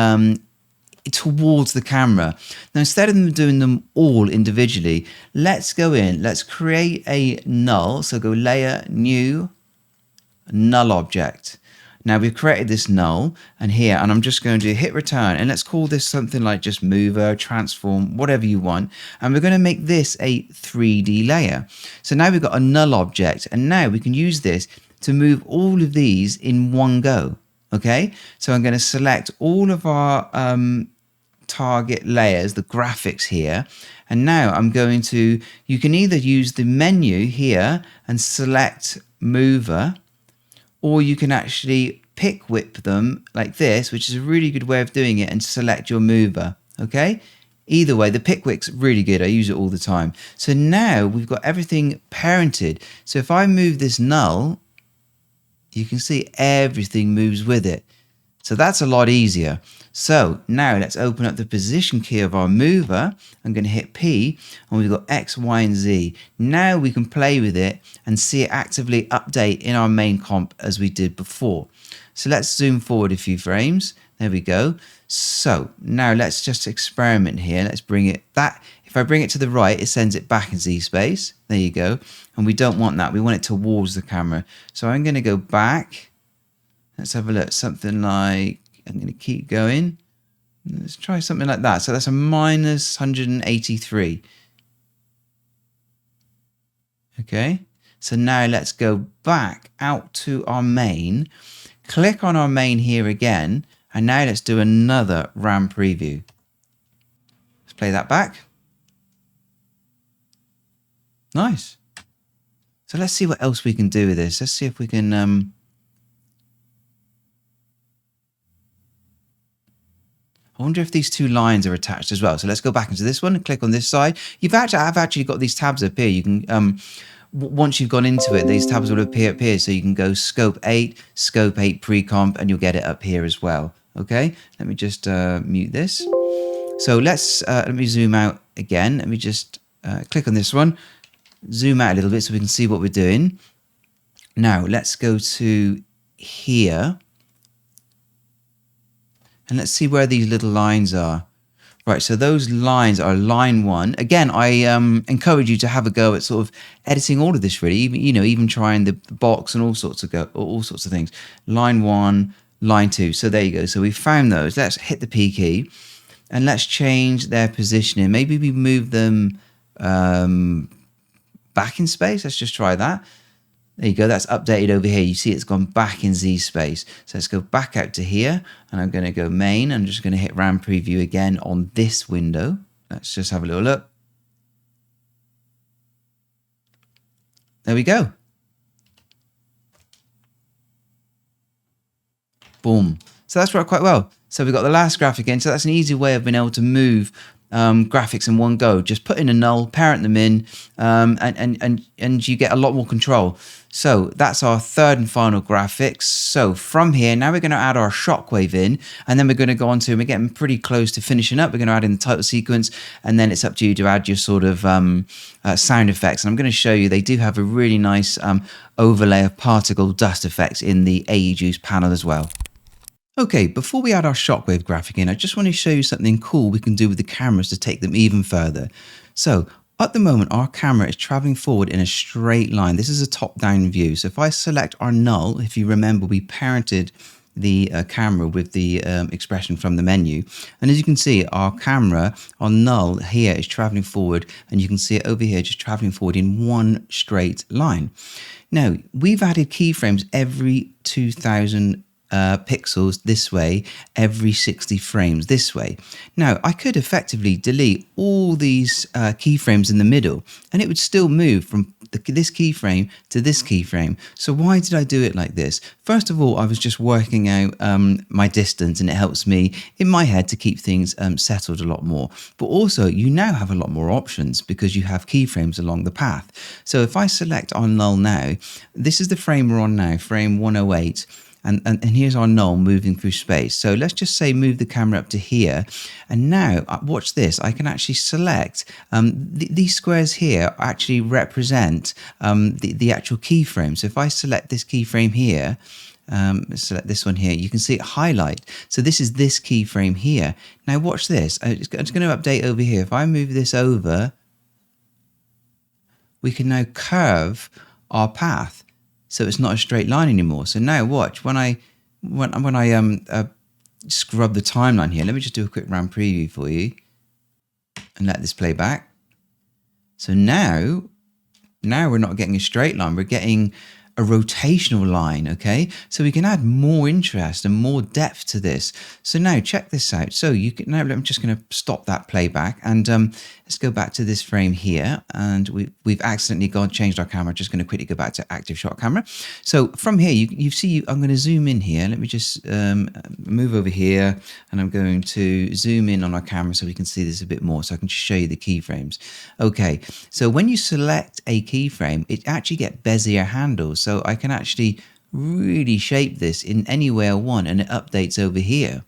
towards the camera. Now instead of doing them all individually, let's go in, let's create a null. So go layer, new, null object. Now we've created this null and here, and I'm just going to hit return, and let's call this something like just mover, transform, whatever you want. And we're going to make this a 3D layer. So now we've got a null object, and now we can use this to move all of these in one go. Okay, so I'm going to select all of our target layers, the graphics here, and now I'm going to, you can either use the menu here and select mover, or you can actually pick whip them like this, which is a really good way of doing it, and select your mover, okay? Either way, the pick whip's really good. I use it all the time. So now we've got everything parented. So if I move this null, you can see everything moves with it. So that's a lot easier. So now let's open up the position key of our mover. I'm going to hit P, and we've got X, Y, and Z. Now we can play with it and see it actively update in our main comp as we did before. So let's zoom forward a few frames. There we go. So now let's just experiment here. Let's bring it that. If I bring it to the right, it sends it back in Z space. There you go. And we don't want that. We want it towards the camera. So I'm going to go back. Let's have a look. Something like, I'm going to keep going. Let's try something like that. So that's a minus 183. Okay. So now let's go back out to our main, click on our main here again, and now let's do another RAM preview. Let's play that back. Nice. So let's see what else we can do with this. Let's see if we can... I wonder if these two lines are attached as well. So let's go back into this one and click on this side. I've actually got these tabs up here. You can, once you've gone into it, these tabs will appear up here. So you can go scope 8 pre-comp, and you'll get it up here as well. Okay, let me just mute this. So let me zoom out again. Let me just click on this one, zoom out a little bit so we can see what we're doing. Now let's go to here. And let's see where these little lines are. Right, so those lines are line 1. Again, I encourage you to have a go at sort of editing all of this really, even trying the box and all sorts of things. Line 1, line 2. So there you go. So we found those. Let's hit the P key and let's change their positioning. Maybe we move them back in space. Let's just try that. There you go, that's updated over here. You see it's gone back in Z space. So let's go back out to here, and I'm going to go main. I'm just going to hit RAM preview again on this window. Let's just have a little look. There we go. Boom. So that's worked quite well. So we've got the last graphic in. So that's an easy way of being able to move graphics in one go. Just put in a null, parent them in, and you get a lot more control. So that's our third and final graphics. So from here, now we're going to add our Shockwave in, and then we're going to go on to, and we're getting pretty close to finishing up. We're going to add in the title sequence, and then it's up to you to add your sort of sound effects. And I'm going to show you, they do have a really nice overlay of particle dust effects in the AE Juice panel as well. Okay, before we add our Shockwave graphic in, I just want to show you something cool we can do with the cameras to take them even further. So at the moment, our camera is traveling forward in a straight line. This is a top-down view. So if I select our null, if you remember, we parented the camera with the expression from the menu. And as you can see, our camera on null here is traveling forward, and you can see it over here just traveling forward in one straight line. Now, we've added keyframes every 2000 pixels this way, every 60 frames this way. Now, I could effectively delete all these keyframes in the middle, and it would still move from this keyframe to this keyframe. So why did I do it like this? First of all, I was just working out my distance, and it helps me in my head to keep things settled a lot more. But also, you now have a lot more options because you have keyframes along the path. So if I select our null now, this is the frame we're on now, frame 108. And here's our null moving through space. So let's just say move the camera up to here. And now, watch this, I can actually select, these squares here actually represent the actual keyframe. So if I select this keyframe here, select this one here, you can see it highlight. So this is this keyframe here. Now watch this, I'm just going to update over here. If I move this over, we can now curve our path. So it's not a straight line anymore. So now watch, when I scrub the timeline here, let me just do a quick RAM preview for you and let this play back. So now we're not getting a straight line, we're getting a rotational line, okay? So we can add more interest and more depth to this. So now check this out. So you can, now I'm just going to stop that playback, and let's go back to this frame here, and we've accidentally changed our camera. Just going to quickly go back to active shot camera. So from here, you see, I'm going to zoom in here. Let me just move over here, and I'm going to zoom in on our camera so we can see this a bit more, so I can just show you the keyframes. Okay, so when you select a keyframe, it actually gets Bezier handles. So I can actually really shape this in any way I want, and it updates over here.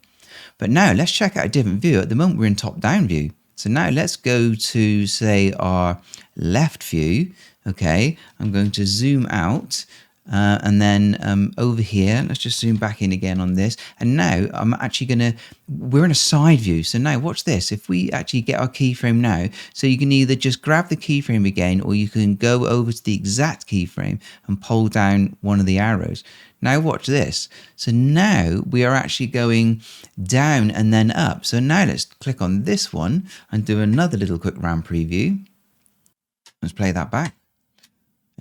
But now let's check out a different view. At the moment, we're in top-down view. So now let's go to, say, our left view. Okay, I'm going to zoom out. And then over here, let's just zoom back in again on this. And now I'm actually we're in a side view. So now watch this. If we actually get our keyframe now, so you can either just grab the keyframe again, or you can go over to the exact keyframe and pull down one of the arrows. Now watch this. So now we are actually going down and then up. So now let's click on this one and do another little quick RAM preview. Let's play that back.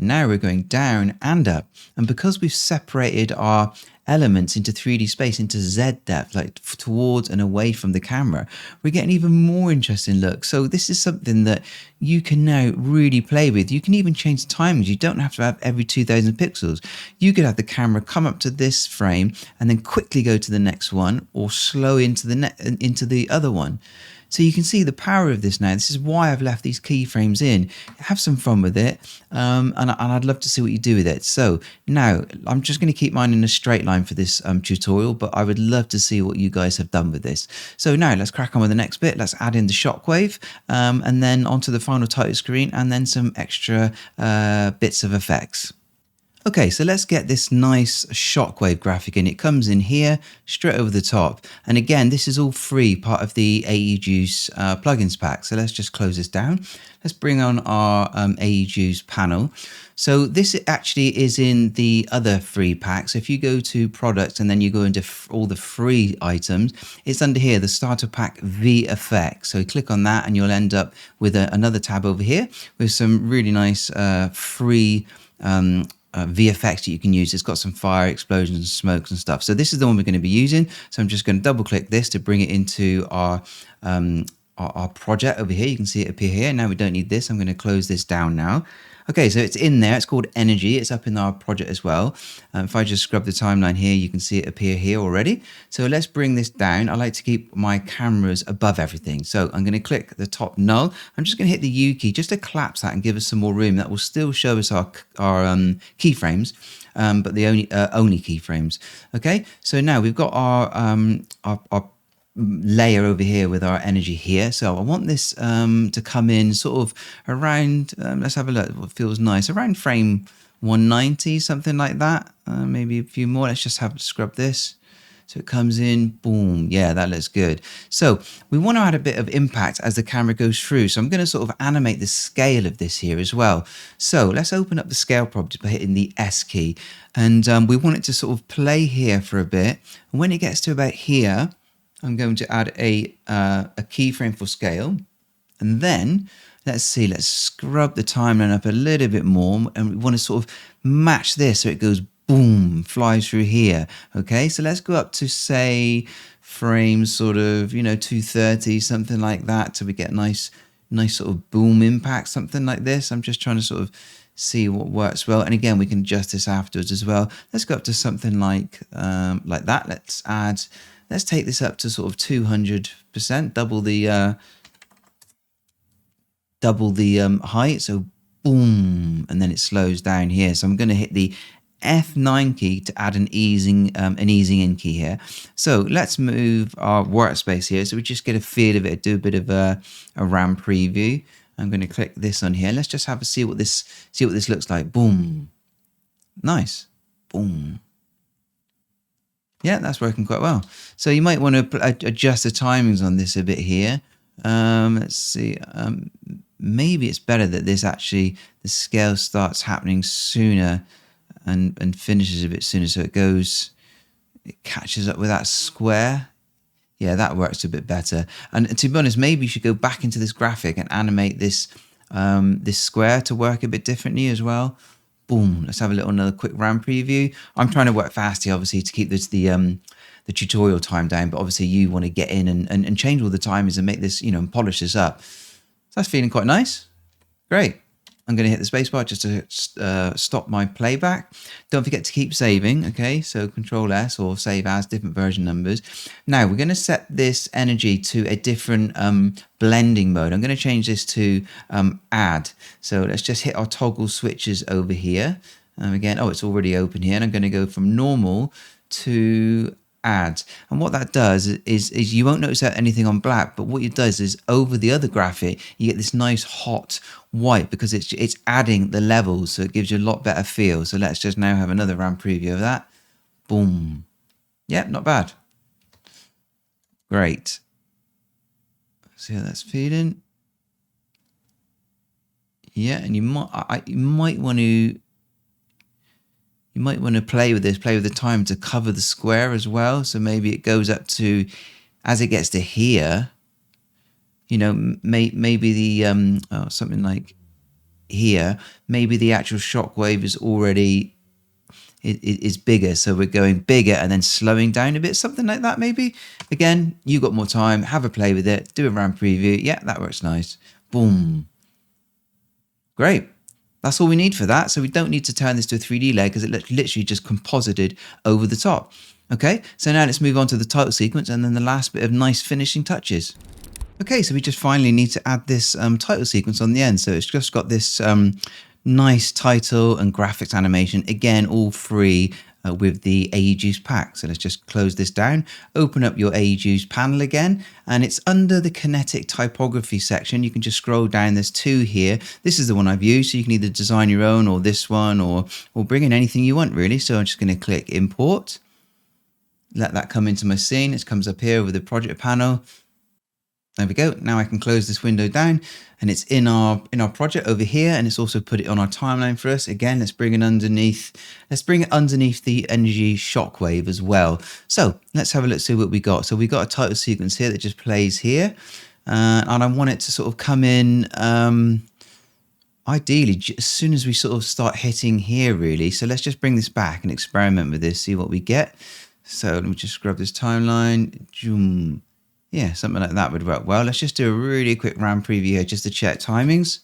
now we're going down and up. And because we've separated our elements into 3D space, into Z depth, like towards and away from the camera, we're getting even more interesting look. So this is something that you can now really play with. You can even change the timings. You don't have to have every 2000 pixels. You could have the camera come up to this frame and then quickly go to the next one, or slow into the other one. So you can see the power of this now. This is why I've left these keyframes in. Have some fun with it, and I'd love to see what you do with it. So now I'm just going to keep mine in a straight line for this tutorial, but I would love to see what you guys have done with this. So now let's crack on with the next bit. Let's add in the Shockwave, and then onto the final title screen, and then some extra bits of effects. Okay, so let's get this nice Shockwave graphic in. It comes in here, straight over the top. And again, this is all free, part of the AE Juice plugins pack. So let's just close this down. Let's bring on our AE Juice panel. So this actually is in the other free pack. So if you go to products and then you go into all the free items, it's under here, the starter pack VFX. So you click on that and you'll end up with another tab over here with some really nice free VFX that you can use. It's got some fire, explosions, and smokes and stuff. So this is the one we're going to be using. So I'm just going to double click this to bring it into our project over here. You can see it appear here. Now we don't need this. I'm going to close this down now. Okay, so it's in there. It's called Energy. It's up in our project as well. If I just scrub the timeline here, you can see it appear here already. So let's bring this down. I like to keep my cameras above everything. So I'm going to click the top null. I'm just going to hit the U key just to collapse that and give us some more room. That will still show us our keyframes, but the only keyframes. Okay, so now we've got our layer over here with our energy here. So I want this to come in sort of around, let's have a look what feels nice, around frame 190, something like that. Maybe a few more. Let's just scrub this. So it comes in, boom. Yeah, that looks good. So we want to add a bit of impact as the camera goes through. So I'm going to sort of animate the scale of this here as well. So let's open up the scale property by hitting the S key. And we want it to sort of play here for a bit. And when it gets to about here, I'm going to add a keyframe for scale. And then, let's see, let's scrub the timeline up a little bit more. And we want to sort of match this so it goes boom, flies through here. Okay, so let's go up to, say, frames sort of, 230, something like that. So we get nice sort of boom impact, something like this. I'm just trying to sort of see what works well. And again, we can adjust this afterwards as well. Let's go up to something like that. Let's take this up to sort of 200%, double the height. So boom, and then it slows down here. So I'm going to hit the F9 key to add an easing in key here. So let's move our workspace here, so we just get a feel of it, do a bit of a RAM preview. I'm going to click this on here. Let's just see what this looks like. Boom, nice, boom. Yeah, that's working quite well. So you might want to adjust the timings on this a bit here. Let's see. Maybe it's better that the scale starts happening sooner and finishes a bit sooner. So it catches up with that square. Yeah, that works a bit better. And to be honest, maybe you should go back into this graphic and animate this square to work a bit differently as well. Boom. Let's have another quick RAM preview. I'm trying to work fast here, obviously, to keep the tutorial time down, but obviously you want to get in and change all the timings and make this, and polish this up. So that's feeling quite nice. Great. I'm going to hit the spacebar just to stop my playback. Don't forget to keep saving, okay? So Control S or save as, different version numbers. Now we're going to set this energy to a different blending mode. I'm going to change this to add. So let's just hit our toggle switches over here. Again, it's already open here. And I'm going to go from normal to add. And what that does is you won't notice anything on black, but what it does is over the other graphic, you get this nice hot white because it's adding the levels, so it gives you a lot better feel. So let's just now have another RAM preview of that. Boom. Yep, not bad. Great. See how that's feeling. Yeah, and you might want to play with the time to cover the square as well. So maybe it goes up to, as it gets to here, maybe the something like here, maybe the actual shockwave is already is bigger. So we're going bigger and then slowing down a bit, something like that maybe. Again, you got more time, have a play with it, do a round preview. Yeah, that works nice. Boom. Great. That's all we need for that. So we don't need to turn this to a 3D layer because it literally just composited over the top. Okay, so now let's move on to the title sequence and then the last bit of nice finishing touches. Okay, so we just finally need to add this title sequence on the end. So it's just got this nice title and graphics animation, again, all free with the AEJuice pack. So let's just close this down, open up your AEJuice panel again, and it's under the kinetic typography section. You can just scroll down, there's two here. This is the one I've used, so you can either design your own or this one or bring in anything you want really. So I'm just going to click import, let that come into my scene. It comes up here with the project panel. There we go. Now I can close this window down and it's in our project over here, and it's also put it on our timeline for us. Again, let's bring it underneath. Let's bring it underneath the energy shockwave as well. So let's have a look, see what we got. So we got a title sequence here that just plays here, and I want it to sort of come in ideally as soon as we sort of start hitting here really. So let's just bring this back and experiment with this, see what we get. So let me just grab this timeline. Zoom. Yeah, something like that would work well. Let's just do a really quick round preview here just to check timings.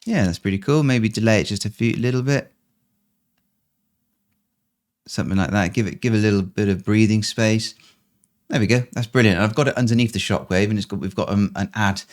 Yeah, that's pretty cool. Maybe delay it just a little bit. Something like that. Give a little bit of breathing space. There we go. That's brilliant. And I've got it underneath the shockwave, and we've got an add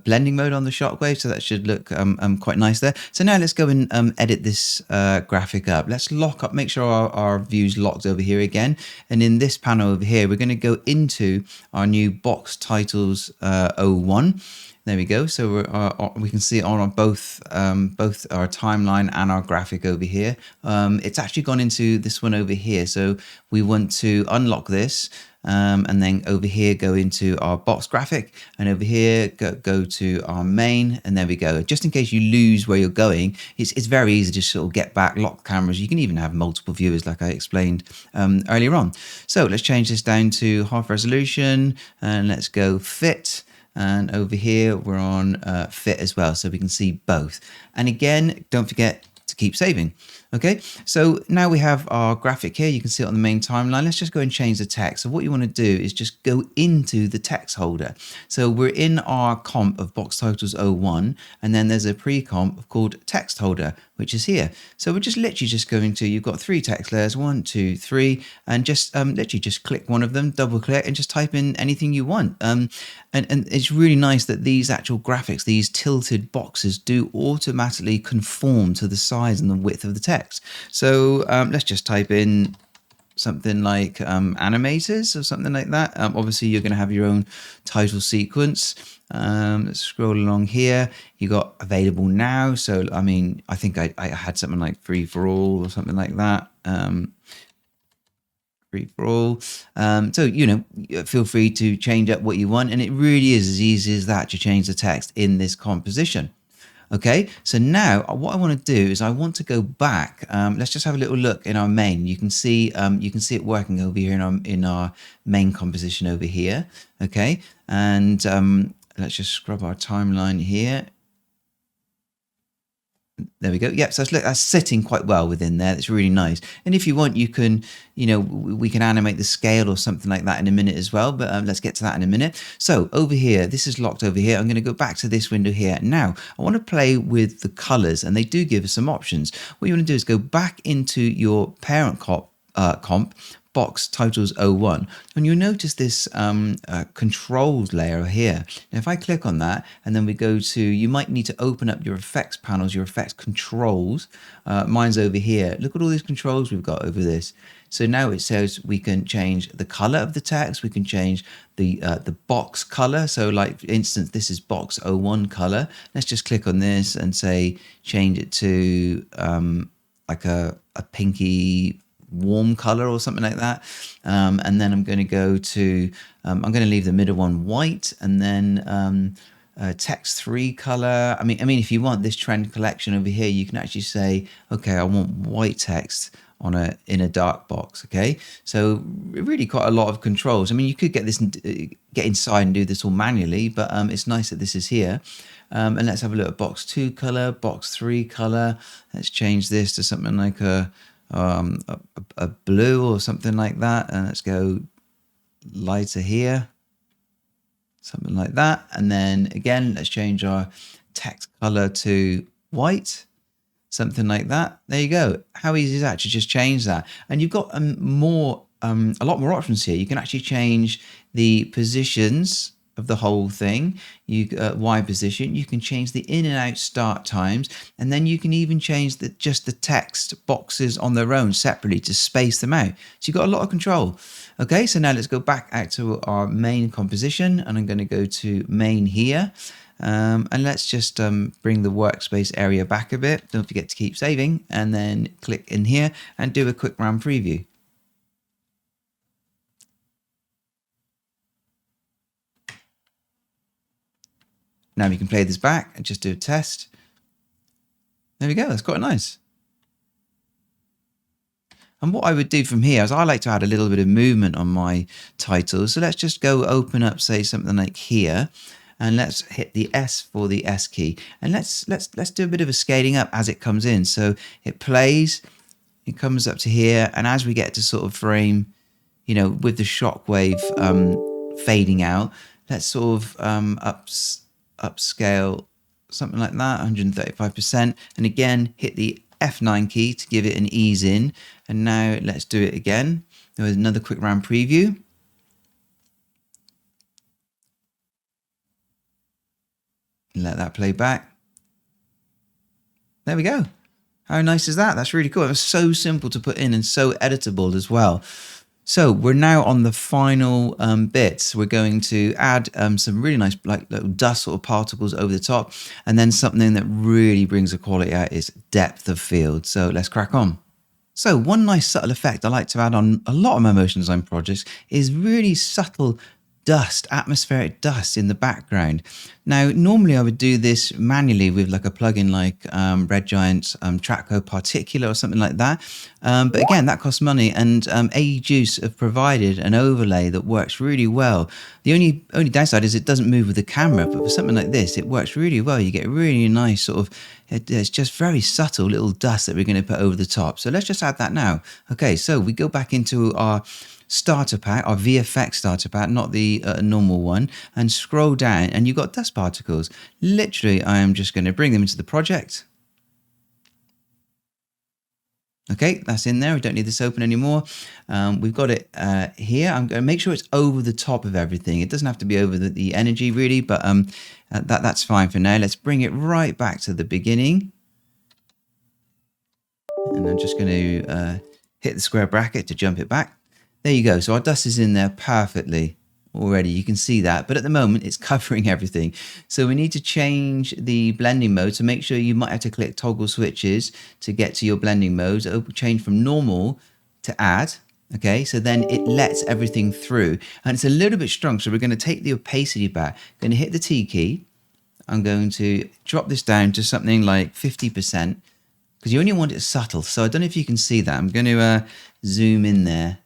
blending mode on the shockwave, so that should look quite nice there. So now let's go and edit this graphic up. Let's lock up, make sure our view's locked over here again. And in this panel over here, we're going to go into our new box titles 01. There we go. So we can see it on both our timeline and our graphic over here. It's actually gone into this one over here. So we want to unlock this. And then over here go into our box graphic, and over here go to our main, and there we go. Just in case you lose where you're going, it's very easy to sort of get back, lock cameras. You can even have multiple viewers like I explained earlier on. So let's change this down to half resolution, and let's go fit. And over here we're on fit as well, so we can see both. And again, don't forget to keep saving. Okay, so now we have our graphic here. You can see it on the main timeline. Let's just go and change the text. So what you want to do is just go into the text holder. So we're in our comp of box titles 01, and then there's a pre-comp called text holder, which is here. So we're just literally just going to, you've got 3 text layers, 1, 2, 3, and just literally just click one of them, double click, and just type in anything you want. And it's really nice that these actual graphics, these tilted boxes, do automatically conform to the size and the width of the text. So let's just type in something like animators or something like that. Obviously, you're going to have your own title sequence. Let's scroll along here. You got available now. So, I mean, I think I had something like free for all or something like that. Free for all. So, you know, feel free to change up what you want. And it really is as easy as that to change the text in this composition. Okay, so now what I want to do is I want to go back. Let's just have a little look in our main. You can see it working over here in our main composition over here. Okay, and let's just scrub our timeline here. There we go. Yep. So that's sitting quite well within there. That's really nice. And if you want, you can, you know, we can animate the scale or something like that in a minute as well. But let's get to that in a minute. So over here, this is locked over here. I'm going to go back to this window here. Now I want to play with the colors, and they do give us some options. What you want to do is go back into your parent comp, box titles 01, and you'll notice this controls layer here. Now if I click on that and then we go to, you might need to open up your effects panels, your effects controls. Mine's over here. Look at all these controls we've got over this. So now it says we can change the color of the text, we can change the box color. So like for instance, this is box 01 color. Let's just click on this and say change it to like a pinky warm color or something like that, and then I'm going to go to I'm going to leave the middle one white, and then text 3 color. I mean if you want this trend collection over here, you can actually say, okay, I want white text in a dark box. Okay, so really quite a lot of controls. I mean, you could get this get inside and do this all manually, but it's nice that this is here. And let's have a look at box 2 color, box 3 color. Let's change this to something like a blue or something like that, and let's go lighter here, something like that. And then again, let's change our text color to white, something like that. There you go. How easy is that to just change that? And you've got a lot more options here. You can actually change the positions of the whole thing. Y position. You can change the in and out start times, and then you can even change just the text boxes on their own separately to space them out. So you've got a lot of control. Okay, so now let's go back out to our main composition, and I'm going to go to main here. And let's just bring the workspace area back a bit. Don't forget to keep saving, and then click in here and do a quick RAM preview. Now we can play this back and just do a test. There we go, that's quite nice. And what I would do from here is I like to add a little bit of movement on my titles. So let's just go open up, say something like here, and let's hit the S for the S key. And let's do a bit of a scaling up as it comes in. So it plays, it comes up to here, and as we get to sort of frame, you know, with the Shockwave fading out, let's sort of upscale something like that, 135%. And again, hit the F9 key to give it an ease in. And now let's do it again. There was another quick RAM preview. Let that play back. There we go. How nice is that? That's really cool. It was so simple to put in and so editable as well. So we're now on the final bits. We're going to add some really nice like little dust sort of particles over the top, and then something that really brings the quality out is depth of field. So let's crack on. So one nice subtle effect I like to add on a lot of my motion design projects is really subtle dust, atmospheric dust in the background. Now, normally I would do this manually with like a plugin like Red Giant's Trackco Particular or something like that. But again, that costs money, and AEjuice have provided an overlay that works really well. The only downside is it doesn't move with the camera, but for something like this, it works really well. You get really nice sort of, it's just very subtle little dust that we're going to put over the top. So let's just add that now. Okay, so we go back into our starter pack, our VFX starter pack, not the normal one, and scroll down, and you've got dust particles. Literally, I am just going to bring them into the project. Okay, that's in there. We don't need this open anymore. We've got it here. I'm going to make sure it's over the top of everything. It doesn't have to be over the energy really, but that's fine for now. Let's bring it right back to the beginning. And I'm just going to hit the square bracket to jump it back. There you go. So our dust is in there perfectly already. You can see that, but at the moment it's covering everything. So we need to change the blending mode. So make sure you might have to click toggle switches to get to your blending mode. So change from normal to add. Okay, so then it lets everything through, and it's a little bit strong. So we're going to take the opacity back. Going to hit the T key. I'm going to drop this down to something like 50%, because you only want it subtle. So I don't know if you can see that. I'm going to zoom in there.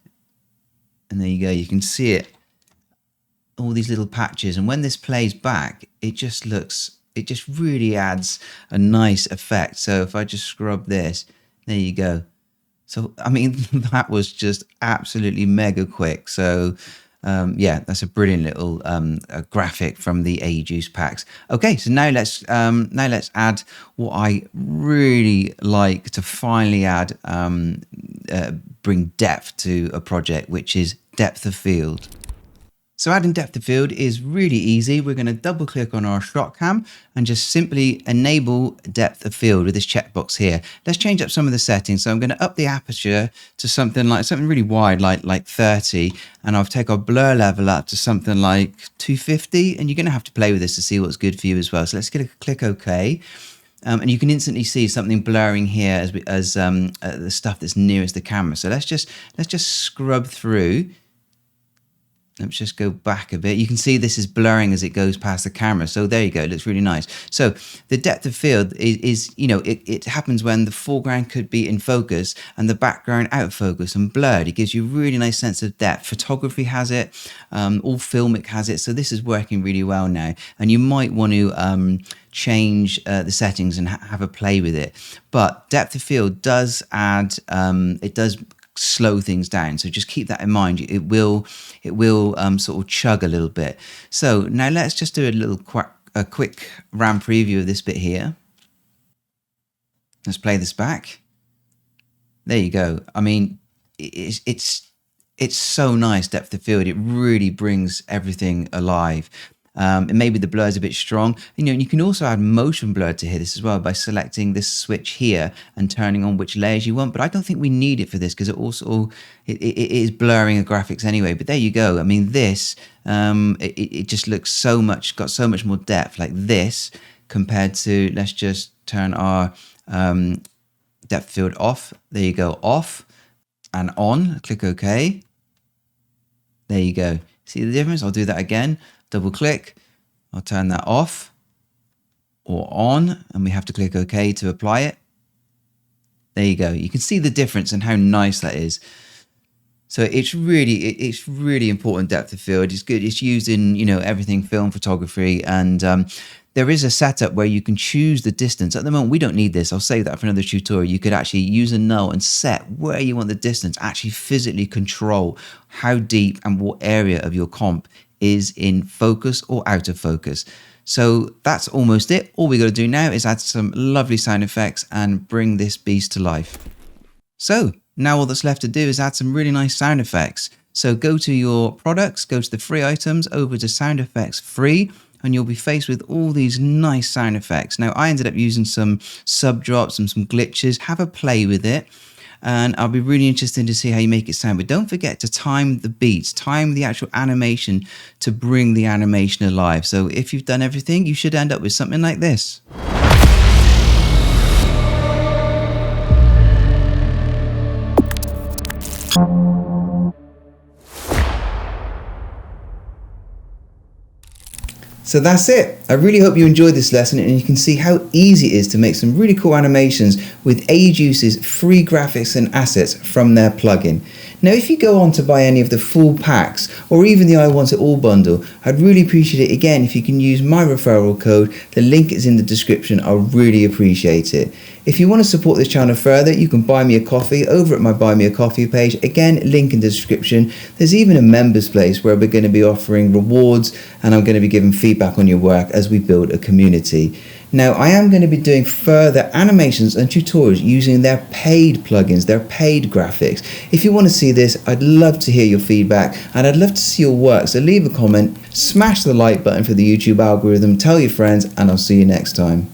And there you go, you can see it, all these little patches. And when this plays back, it just really adds a nice effect. So if I just scrub this, there you go. So, I mean, that was just absolutely mega quick. So, yeah, that's a brilliant little graphic from the AEjuice packs. Okay, so now let's add what I really like to finally add, bring depth to a project, which is depth of field. So adding depth of field is really easy. We're going to double click on our shot cam and just simply enable depth of field with this checkbox here. Let's change up some of the settings. So I'm going to up the aperture to something really wide, like 30. And I'll take our blur level up to something like 250. And you're going to have to play with this to see what's good for you as well. So let's click OK. And you can instantly see something blurring here as the stuff that's nearest the camera. So let's just scrub through. Let's just go back a bit. You can see this is blurring as it goes past the camera. So there you go. It looks really nice. So the depth of field is you know, it happens when the foreground could be in focus and the background out of focus and blurred. It gives you a really nice sense of depth. Photography has it. All Filmic has it. So this is working really well now. And you might want to change the settings and have a play with it. But depth of field does add, it does slow things down, so just keep that in mind. It will sort of chug a little bit. So now let's just do a quick RAM preview of this bit here. Let's play this back. There you go. I mean, it's so nice, depth of field. It really brings everything alive. And maybe the blur is a bit strong. You know, and you can also add motion blur to this as well by selecting this switch here and turning on which layers you want. But I don't think we need it for this because it is blurring the graphics anyway. But there you go. I mean, this it just looks got so much more depth like this compared to, let's just turn our depth field off. There you go, off and on. Click OK. There you go. See the difference? I'll do that again. Double click, I'll turn that off or on, and we have to click OK to apply it. There you go. You can see the difference and how nice that is. So it's really important, depth of field. It's good. It's used in, you know, everything film photography, and there is a setup where you can choose the distance. At the moment, we don't need this. I'll save that for another tutorial. You could actually use a null and set where you want the distance, actually physically control how deep and what area of your comp is in focus or out of focus. So that's almost it. All we got to do now is add some lovely sound effects and bring this beast to life. So now all that's left to do is add some really nice sound effects. So go to your products, go to the free items, over to sound effects free, and you'll be faced with all these nice sound effects. Now I ended up using some sub drops and some glitches. Have a play with it. And I'll be really interested to see how you make it sound. But don't forget to time the beats, time the actual animation to bring the animation alive. So if you've done everything, you should end up with something like this. So that's it. I really hope you enjoyed this lesson and you can see how easy it is to make some really cool animations with Agejuice's free graphics and assets from their plugin. Now if you go on to buy any of the full packs or even the I Want It All bundle, I'd really appreciate it again if you can use my referral code. The link is in the description. I'll really appreciate it. If you want to support this channel further, you can buy me a coffee over at my Buy Me a Coffee page. Again, link in the description. There's even a members place where we're going to be offering rewards and I'm going to be giving feedback on your work as we build a community. Now, I am going to be doing further animations and tutorials using their paid plugins, their paid graphics. If you want to see this, I'd love to hear your feedback and I'd love to see your work. So leave a comment, smash the like button for the YouTube algorithm, tell your friends, and I'll see you next time.